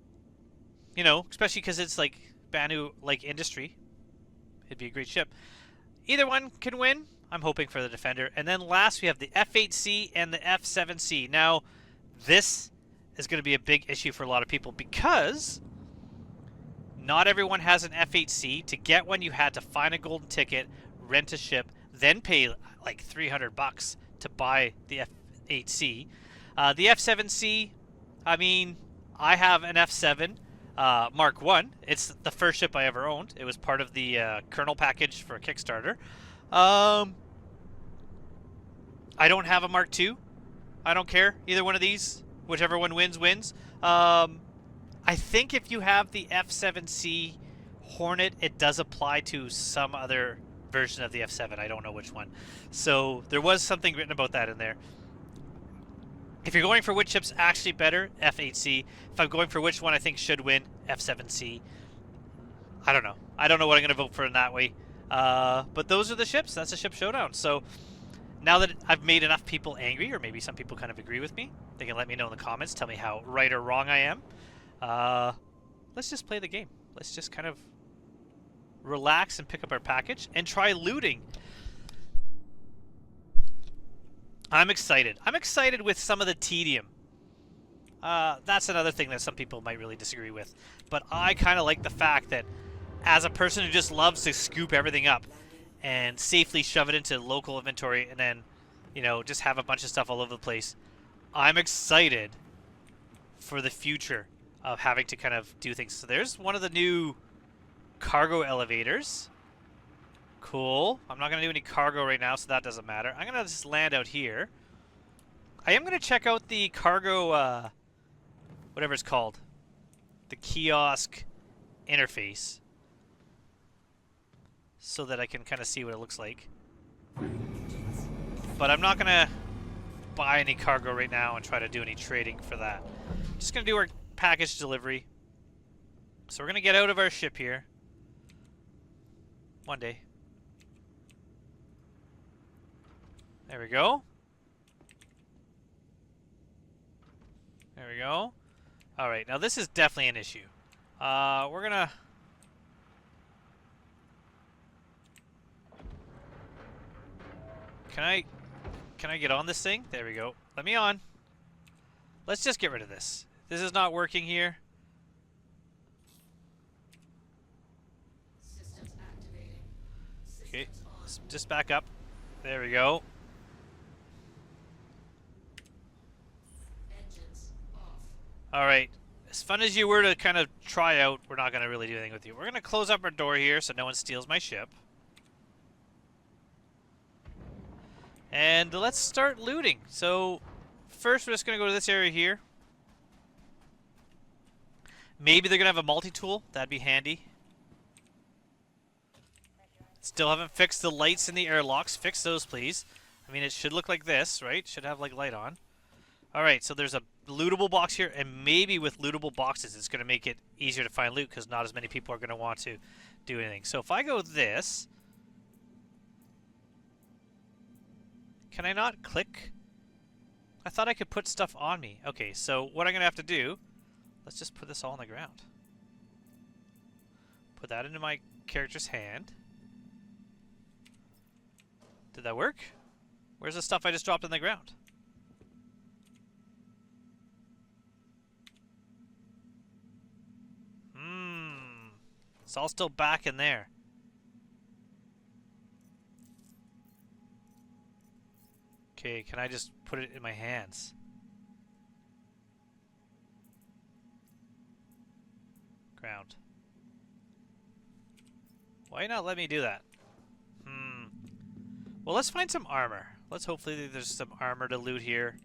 you know, especially because it's like Banu like industry, it'd be a great ship. Either one can win. I'm hoping for the Defender. And then last we have the F8C and the F7C. Now, this is going to be a big issue for a lot of people because not everyone has an F8C. To get one, you had to find a golden ticket, rent a ship, then pay like $300 to buy the F8C. The F7C, I mean, I have an F7 Mark 1. It's the first ship I ever owned. It was part of the Colonel package for Kickstarter. I don't have a Mark II. I don't care. Either one of these. Whichever one wins, wins. I think if you have the F7C Hornet, it does apply to some other version of the F7. I don't know which one. So there was something written about that in there. If you're going for which ship's actually better, F8C. If I'm going for which one I think should win, F7C. I don't know. I don't know what I'm going to vote for in that way. But those are the ships. That's a ship showdown. So now that I've made enough people angry, or maybe some people kind of agree with me, they can let me know in the comments. Tell me how right or wrong I am. Let's just play the game. Let's just kind of relax and pick up our package and try looting. I'm excited. I'm excited with some of the tedium. That's another thing that some people might really disagree with. But I kind of like the fact that as a person who just loves to scoop everything up and safely shove it into local inventory and then, you know, just have a bunch of stuff all over the place, I'm excited for the future of having to kind of do things. So there's one of the new cargo elevators. Cool. I'm not going to do any cargo right now, so that doesn't matter. I'm going to just land out here. I am going to check out the cargo, whatever it's called. The kiosk interface. So that I can kind of see what it looks like. But I'm not going to buy any cargo right now and try to do any trading for that. Just going to do our package delivery. So we're going to get out of our ship here. One day. There we go. There we go. Alright, now this is definitely an issue. We're gonna... Can I get on this thing? There we go. Let me on. Let's just get rid of this. This is not working here. Systems activating. Okay, just back up. There we go. Engines off. Alright, as fun as you were to kind of try out, we're not going to really do anything with you. We're going to close up our door here so no one steals my ship. And let's start looting. So, first we're just going to go to this area here. Maybe they're going to have a multi-tool. That'd be handy. Still haven't fixed the lights in the airlocks. Fix those, please. I mean, it should look like this, right? Should have, like, light on. Alright, so there's a lootable box here, and maybe with lootable boxes it's going to make it easier to find loot because not as many people are going to want to do anything. So if I go this... Can I not click? I thought I could put stuff on me. Okay, so what I'm going to have to do... Let's just put this all on the ground. Put that into my character's hand. Did that work? Where's the stuff I just dropped on the ground? It's all still back in there. Okay, can I just put it in my hands? Ground. Why not let me do that? Well, let's find some armor. Let's hopefully there's some armor to loot here.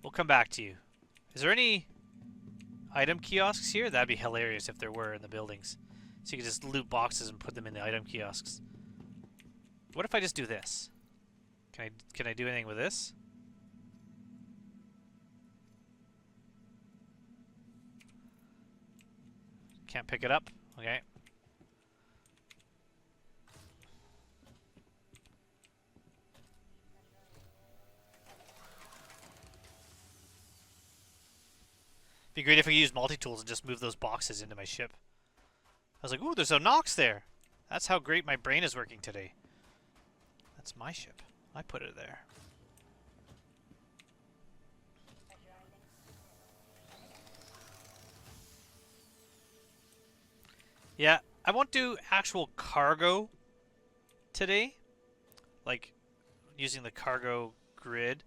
We'll come back to you. Is there any item kiosks here? That'd be hilarious if there were in the buildings. So you could just loot boxes and put them in the item kiosks. What if I just do this? Can I do anything with this? Can't pick it up? Okay. Be great if I could use multi-tools and just move those boxes into my ship. I was like, ooh, there's a Nox there. That's how great my brain is working today. That's my ship. I put it there. Yeah, I won't do actual cargo today. Like, using the cargo grid.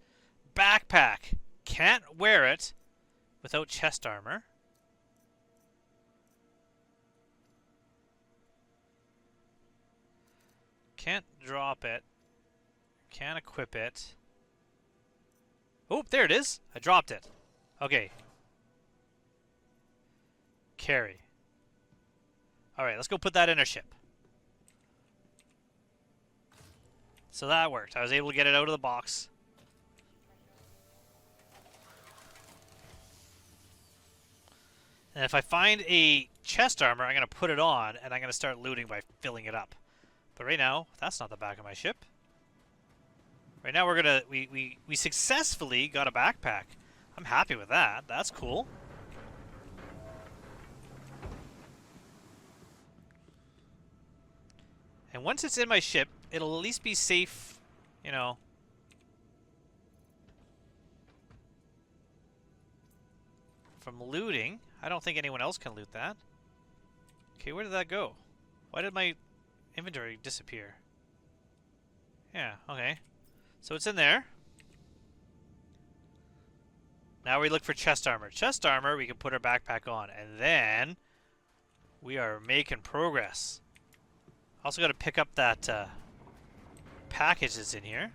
Backpack. Can't wear it without chest armor. Can't drop it. Can't equip it. Oh, there it is. I dropped it. Okay. Carry. Alright, let's go put that in our ship. So that worked. I was able to get it out of the box. And if I find a chest armor, I'm going to put it on, and I'm going to start looting by filling it up. But right now, that's not the back of my ship. Right now, we're going to... We successfully got a backpack. I'm happy with that. That's cool. And once it's in my ship, it'll at least be safe, you know... from looting. I don't think anyone else can loot that. Okay, where did that go? Why did my inventory disappear? Yeah, okay. So it's in there. Now we look for chest armor. Chest armor, we can put our backpack on. And then we are making progress. Also got to pick up that package that's in here.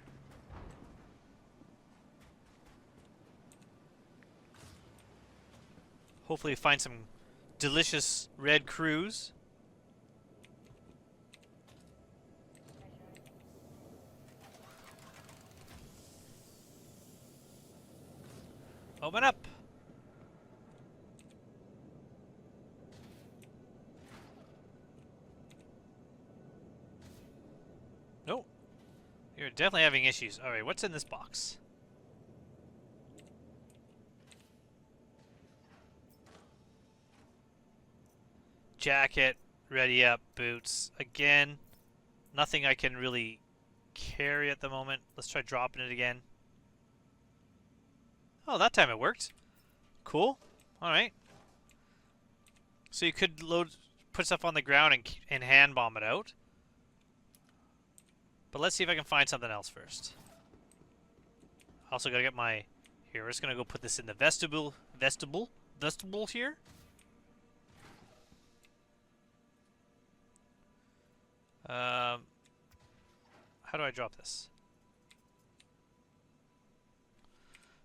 Hopefully find some delicious red cruise. Open up. Nope. You're definitely having issues. Alright, what's in this box? Jacket, ready up, boots. Again, nothing I can really carry at the moment. Let's try dropping it again. Oh, that time it worked. Cool. Alright. So you could put stuff on the ground and hand bomb it out. But let's see if I can find something else first. Also gotta get my... Here, we're just gonna go put this in the vestibule here. How do I drop this?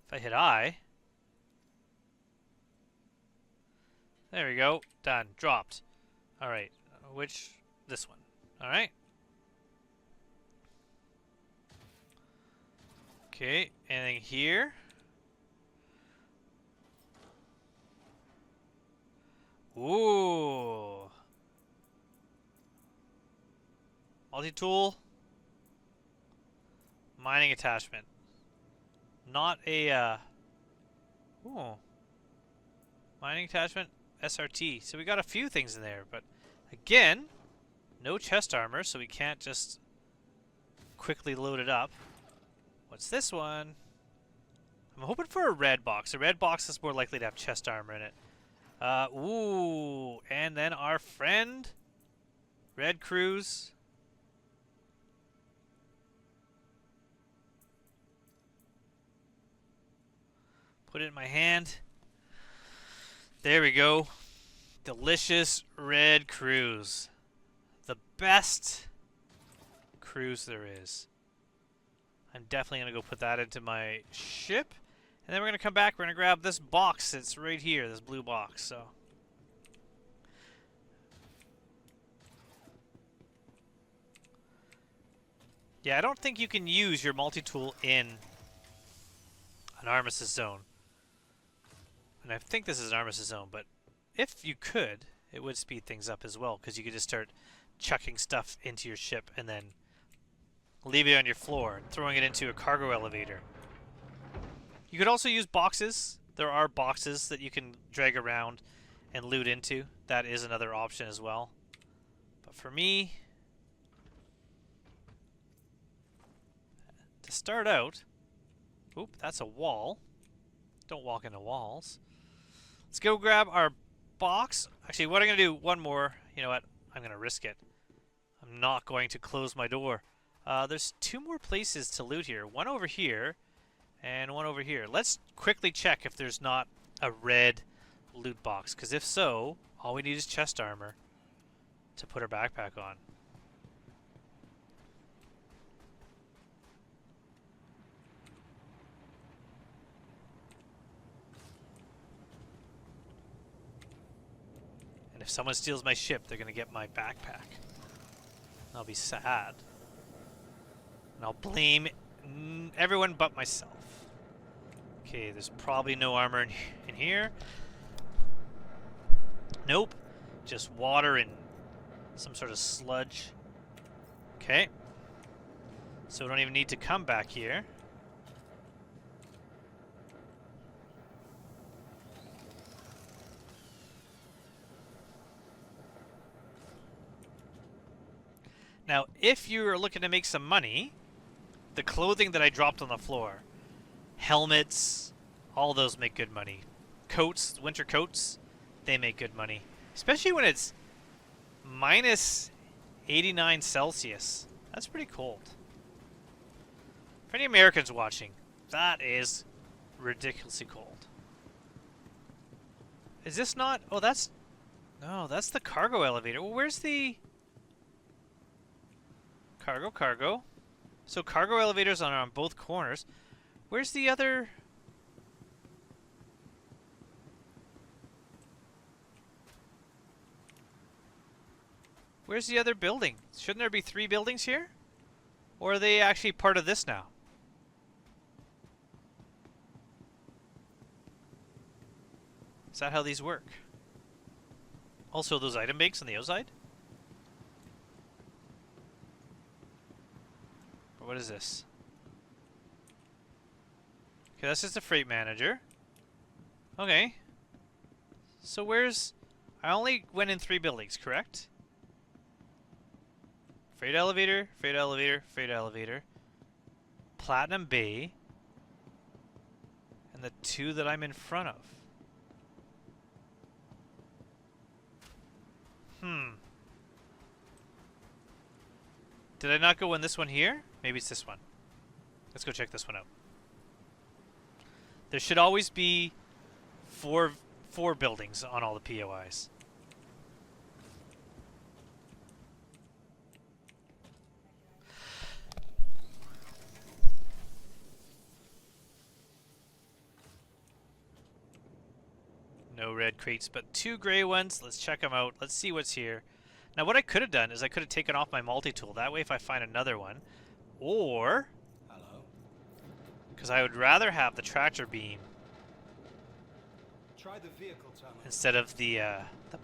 If I hit I... There we go. Done. Dropped. Alright. Which... This one. Alright. Okay. Anything here? Ooh. Multi-tool. Mining attachment. Not a, Ooh. Mining attachment. SRT. So we got a few things in there, but again, no chest armor, so we can't just quickly load it up. What's this one? I'm hoping for a red box. A red box is more likely to have chest armor in it. Ooh. And then our friend, Red Cruise. Put it in my hand. There we go. Delicious red cruise. The best cruise there is. I'm definitely going to go put that into my ship. And then we're going to come back. We're going to grab this box that's right here. This blue box. So. Yeah, I don't think you can use your multi-tool in an armistice zone. And I think this is an armistice zone, but if you could, it would speed things up as well, because you could just start chucking stuff into your ship and then leave it on your floor and throwing it into a cargo elevator. You could also use boxes. There are boxes that you can drag around and loot into. That is another option as well. But for me, to start out, oop, that's a wall. Don't walk into walls. Let's go grab our box. Actually, what I'm going to do, one more. You know what? I'm going to risk it. I'm not going to close my door. There's two more places to loot here. One over here and one over here. Let's quickly check if there's not a red loot box. Because if so, all we need is chest armor to put our backpack on. And if someone steals my ship, they're gonna get my backpack. I'll be sad. And I'll blame everyone but myself. Okay, there's probably no armor in here. Nope. Just water and some sort of sludge. Okay. So we don't even need to come back here. Now, if you're looking to make some money, the clothing that I dropped on the floor, helmets, all those make good money. Coats, winter coats, they make good money. Especially when it's minus 89 Celsius. That's pretty cold. For any Americans watching, that is ridiculously cold. Is this not... Oh, that's... No, that's the cargo elevator. Well, where's the... Cargo. So cargo elevators are on both corners. Where's the other... Where's the other building? Shouldn't there be 3 buildings here? Or are they actually part of this now? Is that how these work? Also, those item banks on the outside? Or what is this? Okay, that's just a freight manager. Okay. So where's... I only went in 3 buildings, correct? Freight elevator, freight elevator, freight elevator. Platinum Bay. And the 2 that I'm in front of. Did I not go in this one here? Maybe it's this one. Let's go check this one out. There should always be four buildings on all the POIs. No red crates, but 2 gray ones. Let's check them out. Let's see what's here. Now, what I could have done is I could have taken off my multi-tool. That way, if I find another one, or... Hello? Because I would rather have the tractor beam Try the vehicle tunnel instead of the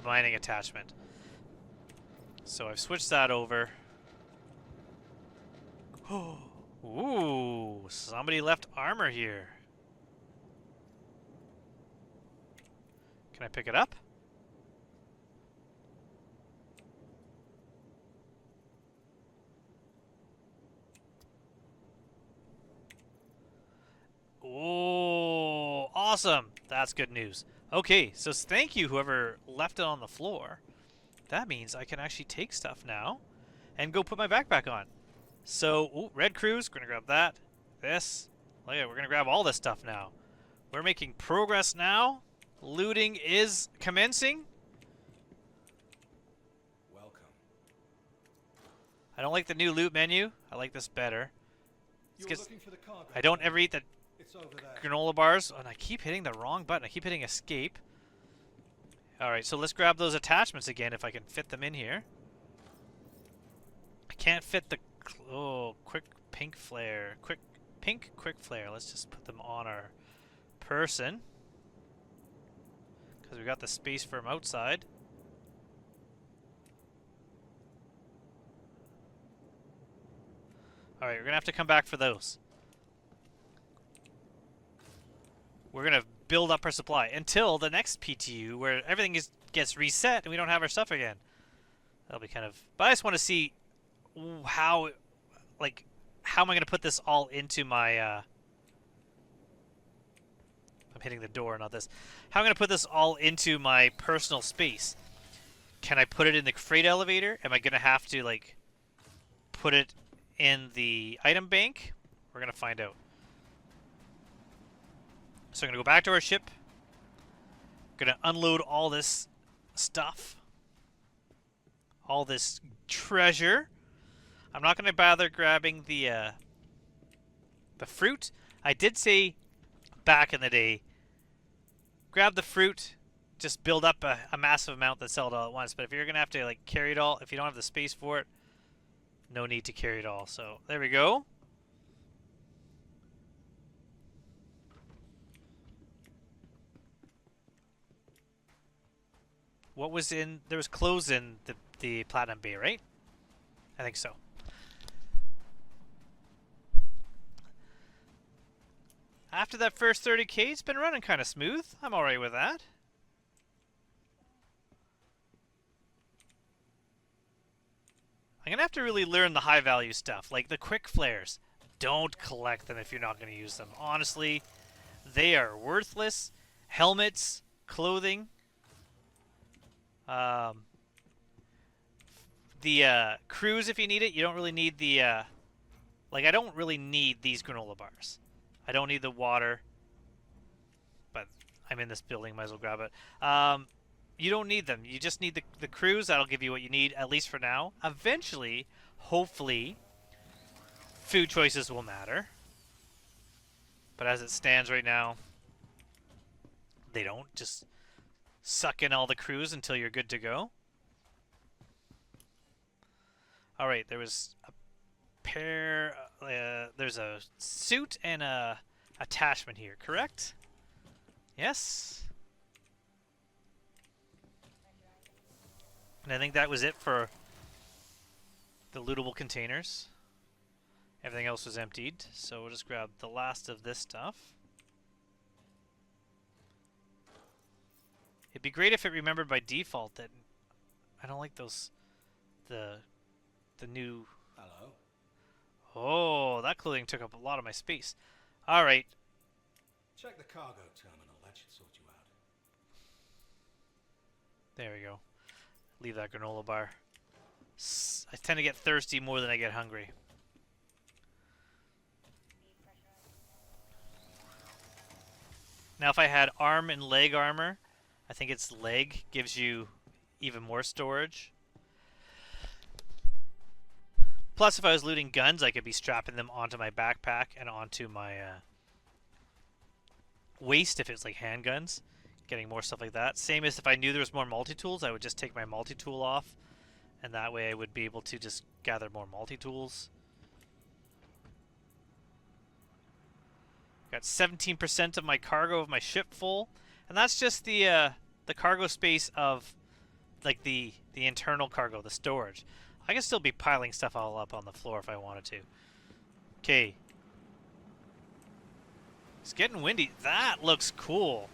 mining attachment. So I've switched that over. Ooh, somebody left armor here. Can I pick it up? Oh, awesome. That's good news. Okay, so thank you whoever left it on the floor. That means I can actually take stuff now and go put my backpack on. So, ooh, Red Cruise, we're going to grab that. This. Oh yeah, we're going to grab all this stuff now. We're making progress now. Looting is commencing. Welcome. I don't like the new loot menu. I like this better. You're looking for the cargo. I don't ever eat the It's over there. granola bars, and I keep hitting the wrong button. I keep hitting escape. Alright, so let's grab those attachments again if I can fit them in here. I can't fit the... Oh, quick pink flare. Quick flare. Let's just put them on our person. Because we got the space for them outside. Alright, we're going to have to come back for those. We're going to build up our supply until the next PTU where everything gets reset and we don't have our stuff again. That'll be kind of... But I just want to see how... Like, how am I going to put this all into my... I'm hitting the door, not this. How am I going to put this all into my personal space? Can I put it in the freight elevator? Am I going to have to, like, put it in the item bank? We're going to find out. So I'm going to go back to our ship. Going to unload all this stuff. All this treasure. I'm not going to bother grabbing the fruit. I did say back in the day, grab the fruit, just build up a massive amount that sell it all at once. But if you're gonna have to like carry it all, if you don't have the space for it, no need to carry it all. So there we go. What was in? There was clothes in the Platinum Bay, right? I think so. After that first 30k, it's been running kind of smooth. I'm alright with that. I'm gonna have to really learn the high value stuff, like the quick flares. Don't collect them if you're not gonna use them. Honestly, they are worthless. Helmets, clothing. The cruise if you need it. You don't really need the like I don't really need these granola bars. I don't need the water, but I'm in this building, might as well grab it. You don't need them. You just need the cruise. That'll give you what you need, at least for now. Eventually, hopefully, food choices will matter. But as it stands right now, they don't. Just suck in all the cruise until you're good to go. Alright, there was a pair... there's a suit and a attachment here, correct? Yes? And I think that was it for the lootable containers. Everything else was emptied, so we'll just grab the last of this stuff. It'd be great if it remembered by default that I don't like those the new. Hello. Oh, that clothing took up a lot of my space. All right. Check the cargo terminal. That should sort you out. There we go. Leave that granola bar. I tend to get thirsty more than I get hungry. Now if I had arm and leg armor, I think its leg gives you even more storage. Plus if I was looting guns, I could be strapping them onto my backpack and onto my waist if it's like handguns. Getting more stuff like that. Same as if I knew there was more multi-tools, I would just take my multi-tool off. And that way I would be able to just gather more multi-tools. Got 17% of my cargo of my ship full. And that's just the cargo space of like the internal cargo, the storage. I can still be piling stuff all up on the floor if I wanted to. Okay. It's getting windy. That looks cool.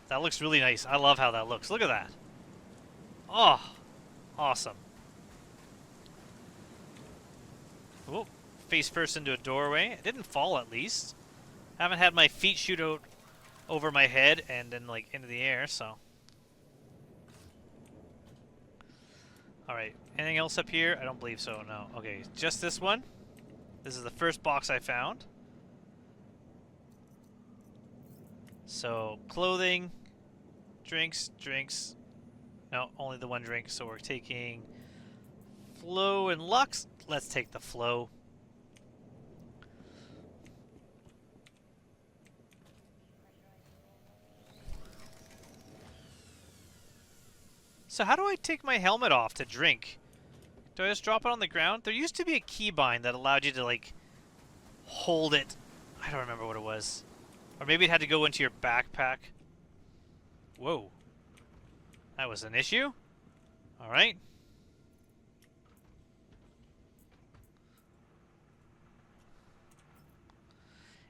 That looks really nice. I love how that looks. Look at that. Oh, awesome. Oh, face first into a doorway. It didn't fall at least. I haven't had my feet shoot out over my head and then like into the air, so. Alright, anything else up here? I don't believe so, no. Okay, just this one. This is the first box I found. So, clothing, drinks. No, only the one drink. So we're taking Flow and Lux. Let's take the Flow. So how do I take my helmet off to drink? Do I just drop it on the ground? There used to be a keybind that allowed you to like hold it. I don't remember what it was. Or maybe it had to go into your backpack. Whoa. That was an issue? Alright.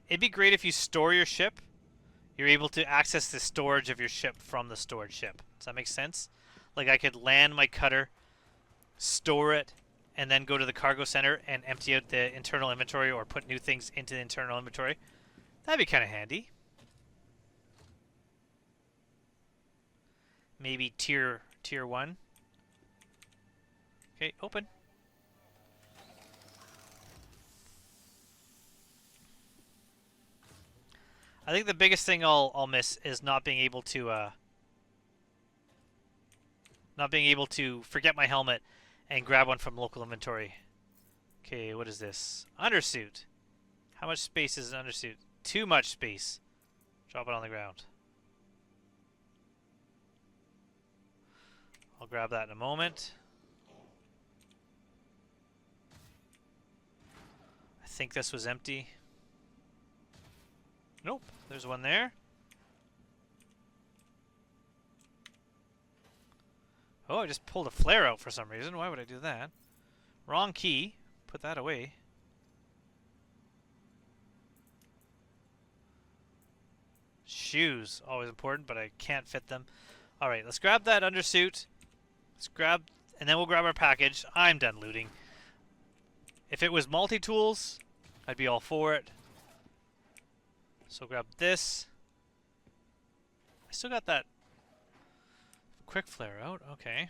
It'd be great if you store your ship. You're able to access the storage of your ship from the stored ship. Does that make sense? Like I could land my cutter, store it, and then go to the cargo center and empty out the internal inventory or put new things into the internal inventory. That'd be kind of handy. Maybe tier 1. Okay, open. I think the biggest thing I'll miss is not being able to forget my helmet and grab one from local inventory. Okay, what is this? Undersuit. How much space is an undersuit? Too much space. Drop it on the ground. I'll grab that in a moment. I think this was empty. Nope, there's one there. Oh, I just pulled a flare out for some reason. Why would I do that? Wrong key. Put that away. Shoes, always important, but I can't fit them. Alright, let's grab that undersuit. Let's grab, and then we'll grab our package. I'm done looting. If it was multi-tools, I'd be all for it. So grab this. I still got that quick flare out. Okay.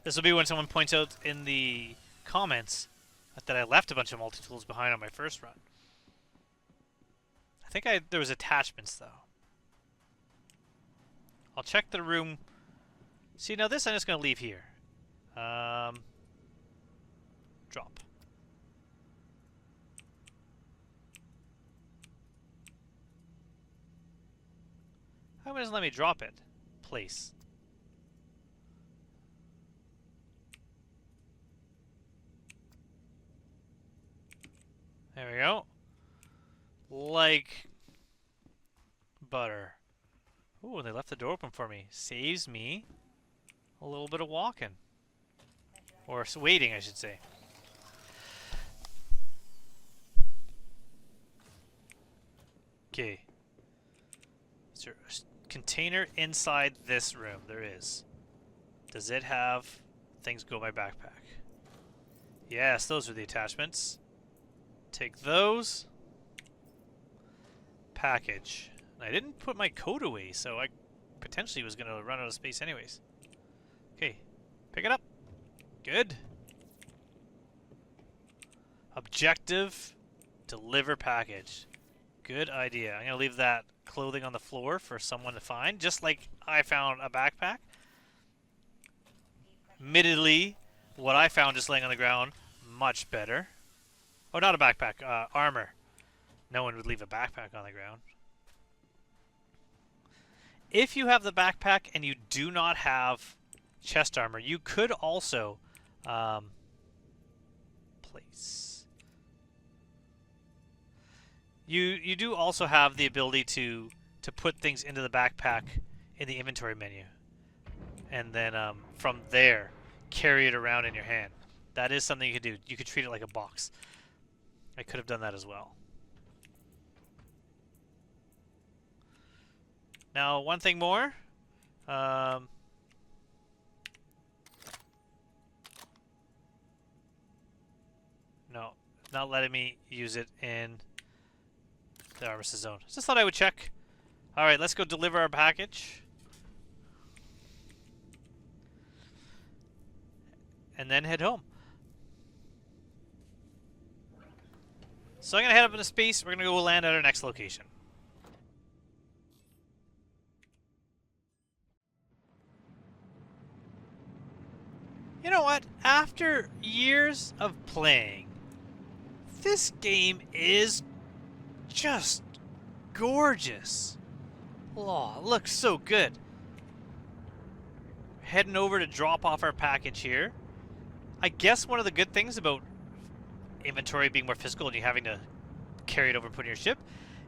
This will be when someone points out in the comments that I left a bunch of multi-tools behind on my first run. I think there was attachments though. I'll check the room. See, now this I'm just going to leave here. Drop. How does it let me drop it? Place. There we go. Like butter. Ooh, they left the door open for me. Saves me a little bit of walking. Or waiting, I should say. Okay. Is there a container inside this room? There is. Does it have things go in my backpack? Yes, those are the attachments. Take those. Package. I didn't put my coat away, so I potentially was going to run out of space anyways. Okay. Pick it up. Good. Objective. Deliver package. Good idea. I'm going to leave that clothing on the floor for someone to find, just like I found a backpack. Admittedly, what I found just laying on the ground, much better. Oh, not a backpack, armor. No one would leave a backpack on the ground. If you have the backpack and you do not have chest armor, you could also place. You do also have the ability to put things into the backpack in the inventory menu, and then from there carry it around in your hand. That is something you could do. You could treat it like a box. I could have done that as well. Now, one thing more. No, not letting me use it in the armistice zone. Just thought I would check. All right, let's go deliver our package. And then head home. So I'm going to head up into space. We're going to go land at our next location. You know what? After years of playing, this game is just gorgeous. Oh, it looks so good. Heading over to drop off our package here. I guess one of the good things about inventory being more physical and you having to carry it over and put in your ship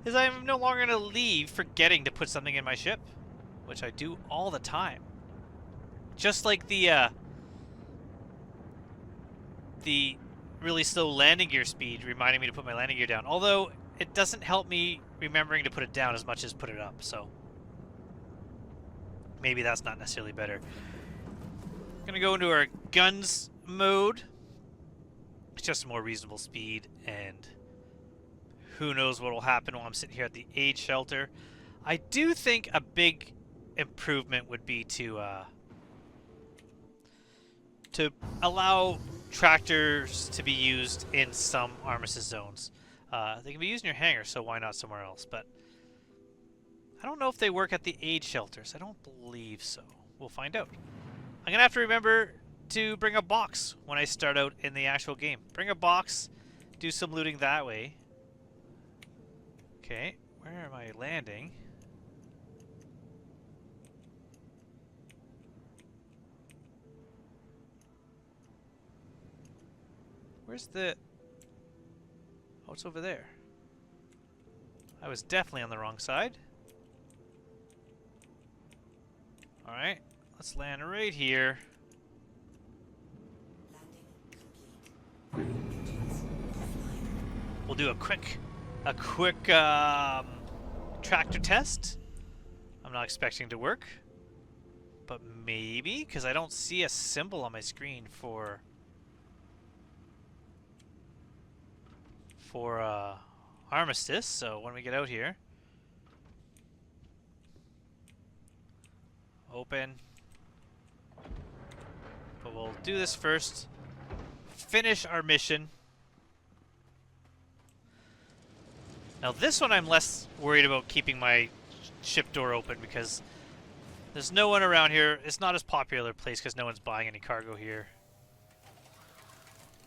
is I'm no longer going to leave forgetting to put something in my ship, which I do all the time. Just like the really slow landing gear speed reminding me to put my landing gear down, although it doesn't help me remembering to put it down as much as put it up, so maybe that's not necessarily better. Gonna go into our guns mode. It's just a more reasonable speed, and who knows what will happen while I'm sitting here at the aid shelter. I do think a big improvement would be to allow tractors to be used in some armistice zones. They can be used in your hangar, so why not somewhere else? But I don't know if they work at the aid shelters. I don't believe so. We'll find out. I'm going to have to remember to bring a box when I start out in the actual game. Bring a box, do some looting that way. Okay, where am I landing? Where's the... Oh, it's over there. I was definitely on the wrong side. Alright, let's land right here. We'll do a quick tractor test. I'm not expecting to work, but maybe, because I don't see a symbol on my screen for armistice. So when we get out here, open. But we'll do this first. Finish our mission. Now this one I'm less worried about keeping my ship door open because there's no one around here. It's not as popular a place because no one's buying any cargo here.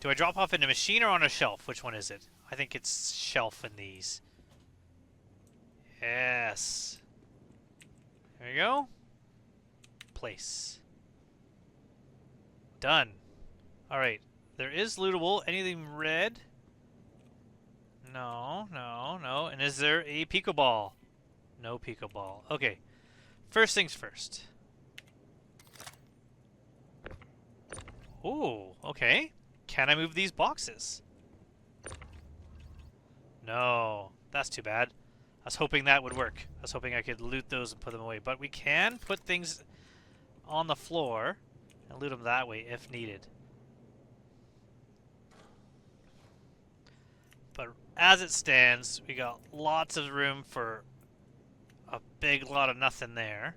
Do I drop off in a machine or on a shelf? Which one is it? I think it's shelf in these. Yes. There we go. Place. Done. Alright. There is lootable. Anything red? No, no, no. And is there a Pico Ball? No Pico Ball. Okay. First things first. Ooh, okay. Can I move these boxes? No. That's too bad. I was hoping that would work. I was hoping I could loot those and put them away. But we can put things on the floor and loot them that way if needed. But as it stands, we got lots of room for a big lot of nothing there.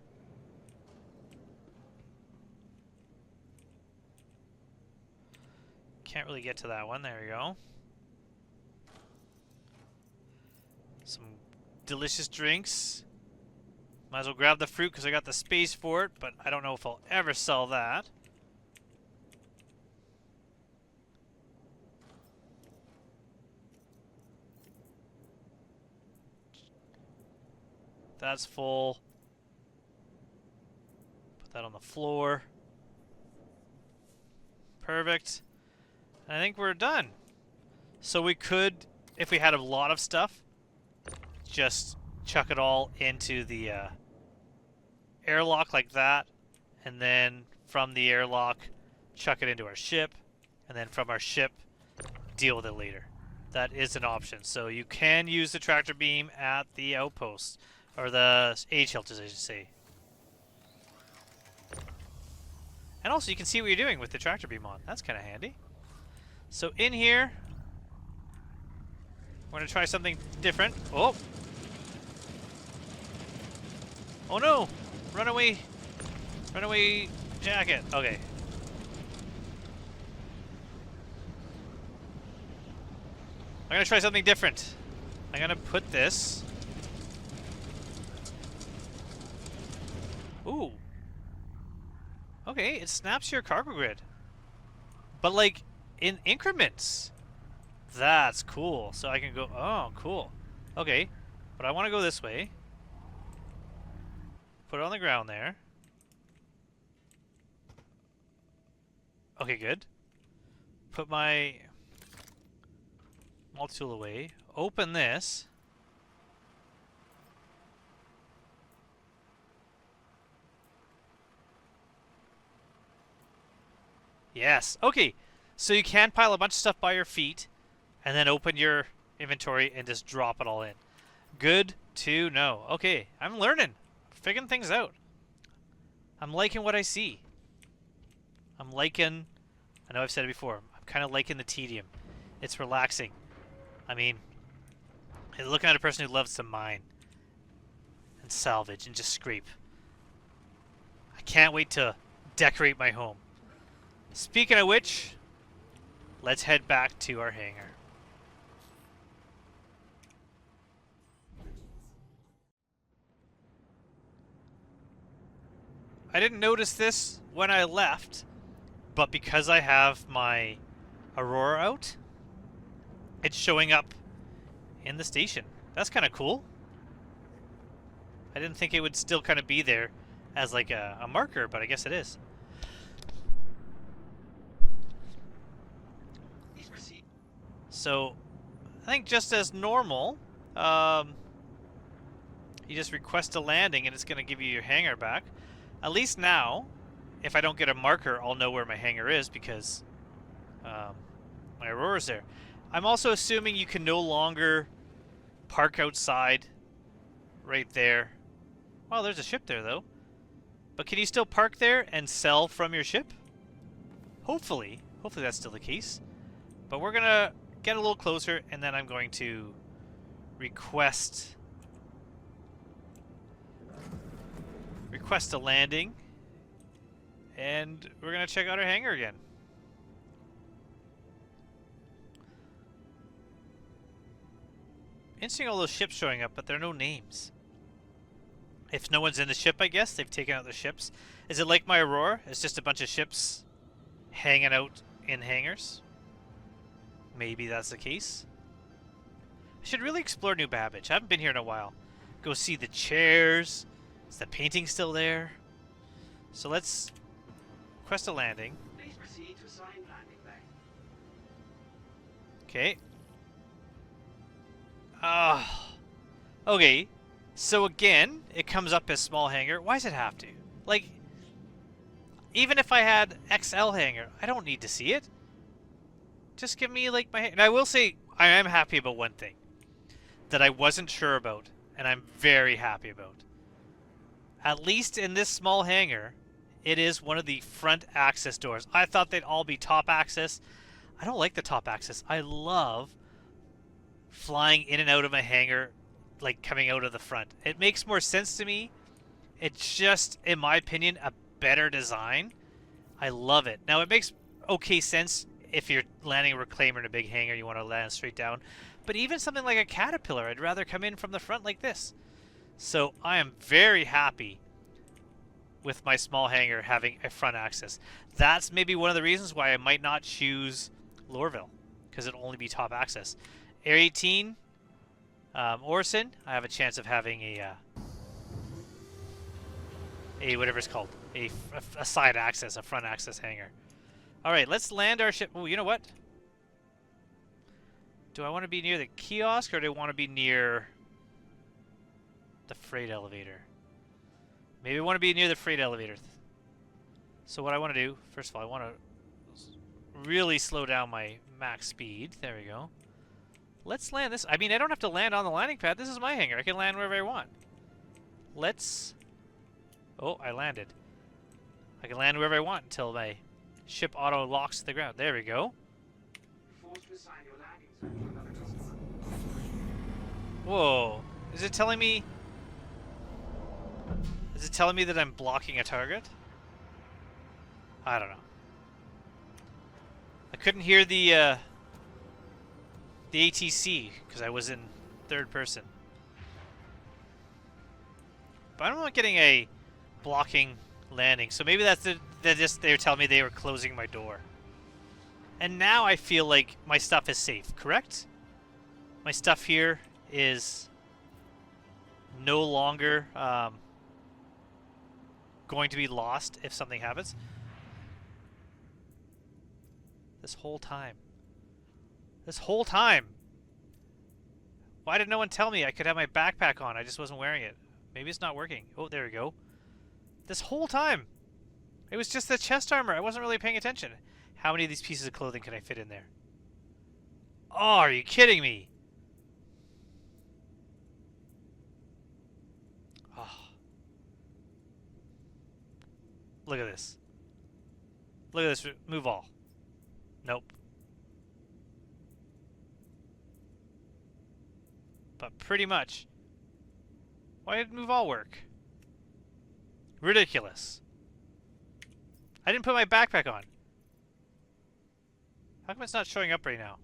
Can't really get to that one. There we go. Some delicious drinks. Might as well grab the fruit because I got the space for it, but I don't know if I'll ever sell that. That's full. Put that on the floor. Perfect. And I think we're done. So we could, if we had a lot of stuff, just chuck it all into the airlock like that, and then from the airlock, chuck it into our ship, and then from our ship, deal with it later. That is an option. So you can use the tractor beam at the outpost. Or the aid shelters, I should say. And also, you can see what you're doing with the tractor beam on. That's kind of handy. So in here, we're going to try something different. Oh! Oh no! Runaway! Runaway jacket. Okay. I'm going to try something different. I'm going to put this... Ooh. Okay, it snaps your cargo grid. But like, in increments. That's cool. So I can go, oh, cool. Okay, but I want to go this way. Put it on the ground there. Okay, good. Put my multi-tool away. Open this. Yes. Okay. So you can pile a bunch of stuff by your feet and then open your inventory and just drop it all in. Good to know. Okay. I'm learning. Figuring things out. I'm liking what I see. I'm liking... I know I've said it before. I'm kind of liking the tedium. It's relaxing. I mean, looking at a person who loves to mine and salvage and just scrape. I can't wait to decorate my home. Speaking of which, let's head back to our hangar. I didn't notice this when I left, but because I have my Aurora out, it's showing up in the station. That's kind of cool. I didn't think it would still kind of be there as like a marker, but I guess it is. So, I think just as normal, you just request a landing and it's going to give you your hangar back. At least now, if I don't get a marker, I'll know where my hangar is because my Aurora's there. I'm also assuming you can no longer park outside right there. Well, there's a ship there, though. But can you still park there and sell from your ship? Hopefully. Hopefully that's still the case. But we're going to get a little closer, and then I'm going to request a landing. And we're going to check out our hangar again. Interesting, all those ships showing up, but there are no names. If no one's in the ship, I guess they've taken out the ships. Is it like my Aurora? It's just a bunch of ships hanging out in hangars? Maybe that's the case. I should really explore New Babbage. I haven't been here in a while. Go see the chairs. Is the painting still there? So let's request a landing. Please proceed to assigned landing bay. Okay. Okay. So again, it comes up as small hangar. Why does it have to? Like, even if I had XL hangar, I don't need to see it. Just give me, like, my... And I will say, I am happy about one thing that I wasn't sure about, and I'm very happy about. At least in this small hangar, it is one of the front access doors. I thought they'd all be top access. I don't like the top access. I love flying in and out of a hangar, like coming out of the front. It makes more sense to me. It's just, in my opinion, a better design. I love it. Now, it makes okay sense if you're landing a reclaimer in a big hangar, you want to land straight down. But even something like a Caterpillar, I'd rather come in from the front like this. So I am very happy with my small hangar having a front access. That's maybe one of the reasons why I might not choose Lorville, because it'll only be top access. Air 18, Orson, I have a chance of having a whatever it's called, a side access, a front access hangar. All right, let's land our ship. Oh, you know what? Do I want to be near the kiosk or do I want to be near the freight elevator? Maybe I want to be near the freight elevator. So what I want to do, first of all, I want to really slow down my max speed. There we go. Let's land this. I mean, I don't have to land on the landing pad. This is my hangar. I can land wherever I want. Let's... Oh, I landed. I can land wherever I want until my ship auto locks to the ground. There we go. Forced to assign your landing zone to another customer. Whoa. Is it telling me... Is it telling me that I'm blocking a target? I don't know. I couldn't hear the ATC because I was in third person. But I'm not getting a blocking landing, so maybe that's they were telling me they were closing my door. And now I feel like my stuff is safe, correct? My stuff here is no longer going to be lost if something happens. This whole time. This whole time. Why did no one tell me I could have my backpack on? I just wasn't wearing it. Maybe it's not working. Oh, there we go. This whole time. It was just the chest armor. I wasn't really paying attention. How many of these pieces of clothing can I fit in there? Oh, are you kidding me? Oh. Look at this. Look at this. Move all. Nope. But pretty much. Why did move all work? Ridiculous. I didn't put my backpack on. How come it's not showing up right now?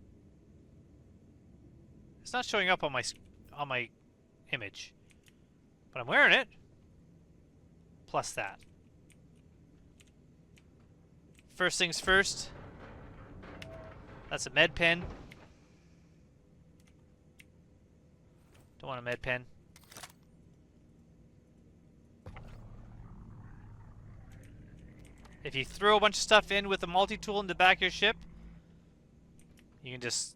It's not showing up on my image. But I'm wearing it. Plus that. First things first. That's a med pen. Don't want a med pen. If you throw a bunch of stuff in with a multi-tool in the back of your ship, you can just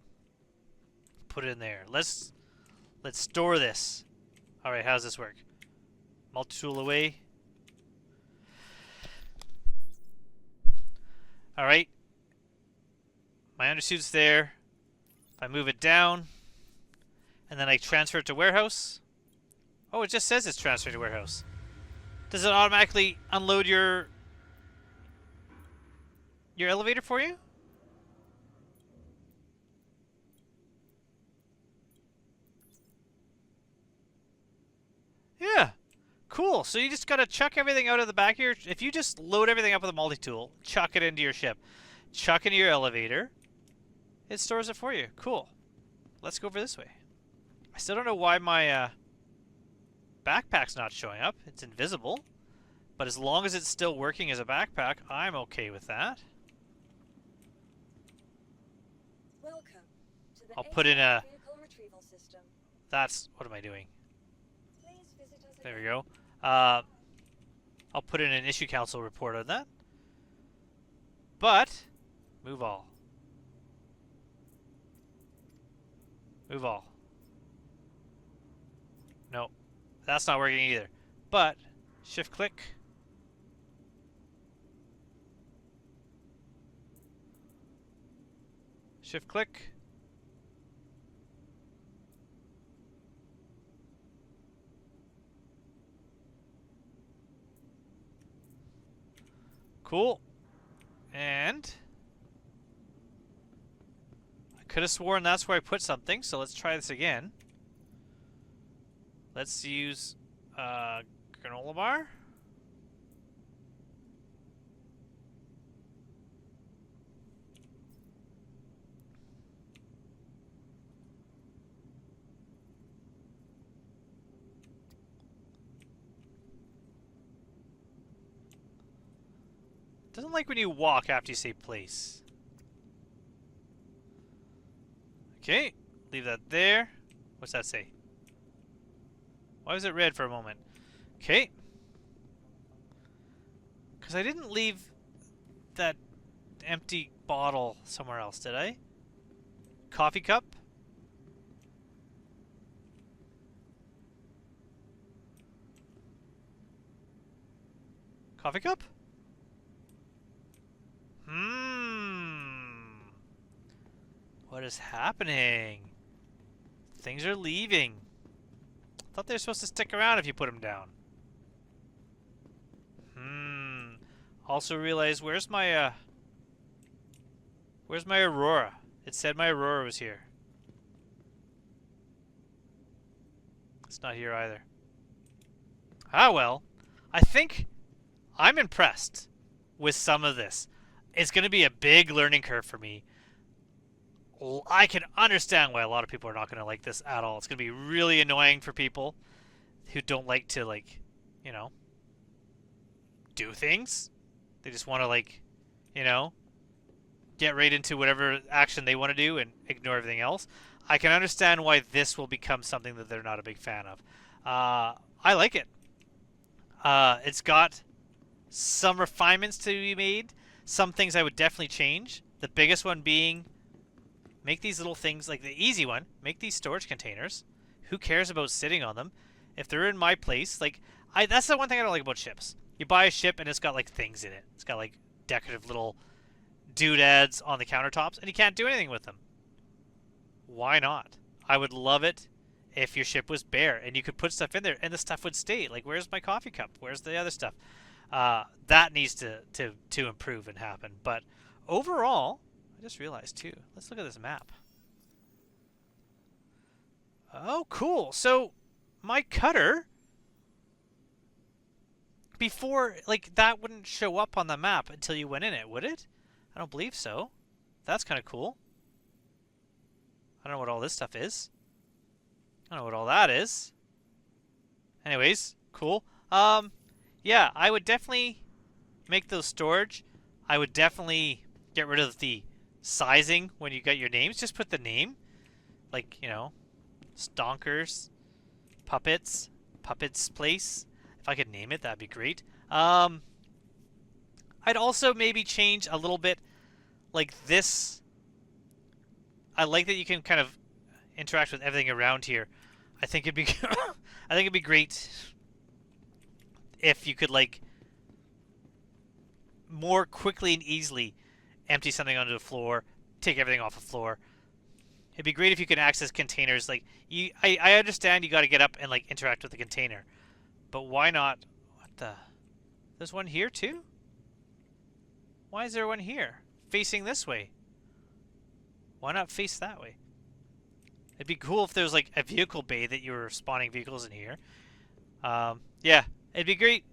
put it in there. Let's store this. All right, how does this work? Multi-tool away. All right. My undersuit's there. If I move it down, and then I transfer it to warehouse. Oh, it just says it's transferred to warehouse. Does it automatically unload your elevator for you? Yeah. Cool. So you just gotta chuck everything out of the back of your... If you just load everything up with a multi-tool, chuck it into your ship, chuck into your elevator, it stores it for you. Cool. Let's go over this way. I still don't know why my backpack's not showing up. It's invisible. But as long as it's still working as a backpack, I'm okay with that. Welcome to the I'll put in a... vehicle retrieval system. That's... What am I doing? Please visit us There we again. go. I'll put in an issue council report on that. But, move all. Move all. No, that's not working either. But, shift click. Shift click. Cool. And I could have sworn that's where I put something, so let's try this again. Let's use granola bar. Doesn't like when you walk after you say place. Okay, leave that there. What's that say? Why was it red for a moment? Okay. Because I didn't leave that empty bottle somewhere else, did I? Coffee cup? Coffee cup? What is happening? Things are leaving. I thought they were supposed to stick around if you put them down. Also realized, where's my Aurora? It said my Aurora was here. It's not here either. Ah well. I think I'm impressed with some of this. It's going to be a big learning curve for me. I can understand why a lot of people are not going to like this at all. It's going to be really annoying for people who don't like to, like, you know, do things. They just want to, like, you know, get right into whatever action they want to do and ignore everything else. I can understand why this will become something that they're not a big fan of. I like it. It's got some refinements to be made. Some things I would definitely change. The biggest one being, make these little things, like the easy one, make these storage containers. Who cares about sitting on them? If they're in my place, like, that's the one thing I don't like about ships. You buy a ship and it's got, like, things in it. It's got, like, decorative little doodads on the countertops, and you can't do anything with them. Why not? I would love it if your ship was bare and you could put stuff in there and the stuff would stay. Like, where's my coffee cup? Where's the other stuff? That needs to improve and happen. But overall, I just realized too. Let's look at this map. Oh, cool. So my cutter, before, like, that wouldn't show up on the map until you went in it, would it? I don't believe so. That's kind of cool. I don't know what all this stuff is. I don't know what all that is. Anyways, cool. Yeah, I would definitely make those storage. I would definitely get rid of the sizing when you get your names. Just put the name. Like, you know, Stonkers. Puppets. Puppets Place. If I could name it, that'd be great. I'd also maybe change a little bit, like this. I like that you can kind of interact with everything around here. I think it'd be, I think it'd be great if you could like more quickly and easily empty something onto the floor, take everything off the floor. It'd be great if you could access containers. Like I understand you got to get up and like interact with the container, but why not? What the? There's one here too. Why is there one here facing this way? Why not face that way? It'd be cool if there was like a vehicle bay that you were spawning vehicles in here. Yeah, it'd be great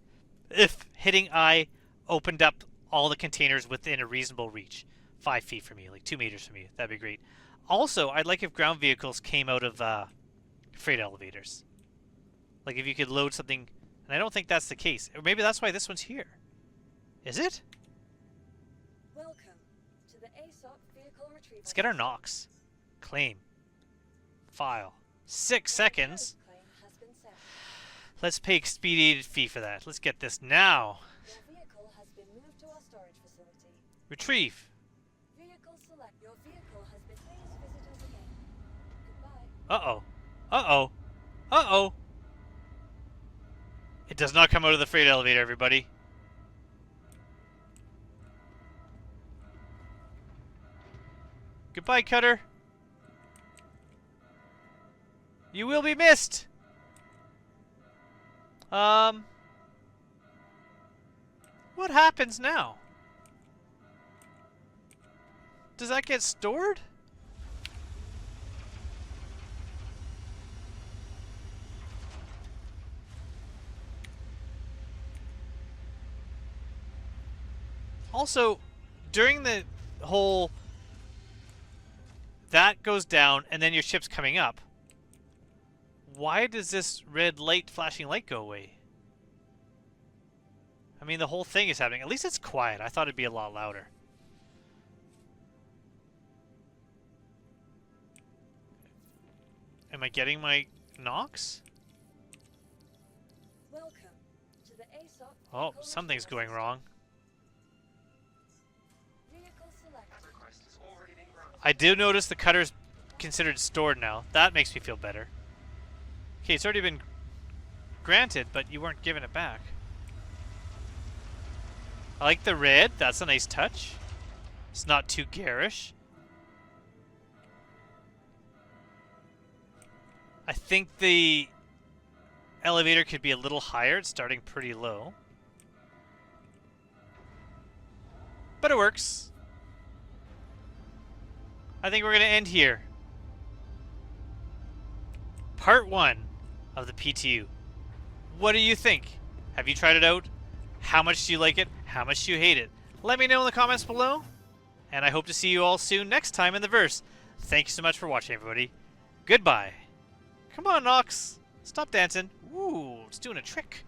if hitting I opened up all the containers within a reasonable reach. 5 feet from you, like 2 meters from you. That'd be great. Also, I'd like if ground vehicles came out of freight elevators. Like if you could load something, and I don't think that's the case. Or maybe that's why this one's here. Is it? Welcome to the ASOP vehicle retrieval. Let's get our knocks. Claim. File. 6 seconds. Claim has been set. Let's pay expedited fee for that. Let's get this now. Your vehicle has been moved to our storage facility. Retrieve. Vehicle select. Your vehicle has been. Please visit us again. Goodbye. Uh-oh. Uh-oh. Uh-oh. It does not come out of the freight elevator, everybody. Goodbye, Cutter. You will be missed. What happens now? Does that get stored? Also, during the whole that goes down and then your ship's coming up, why does this red light, flashing light go away? I mean, the whole thing is happening. At least it's quiet. I thought it'd be a lot louder. Am I getting my knocks? Welcome to the ASOP. Oh, vehicle something's retrieval going wrong. system. Vehicle select. Request is already being granted. I do notice the cutter's considered stored now. That makes me feel better. Okay, it's already been granted, but you weren't giving it back. I like the red. That's a nice touch. It's not too garish. I think the elevator could be a little higher. It's starting pretty low. But it works. I think we're going to end here. Part 1 of the PTU. What do you think? Have you tried it out? How much do you like it? How much do you hate it? Let me know in the comments below. And I hope to see you all soon next time in the verse. Thank you so much for watching, everybody. Goodbye. Come on, Nox. Stop dancing. Ooh, it's doing a trick.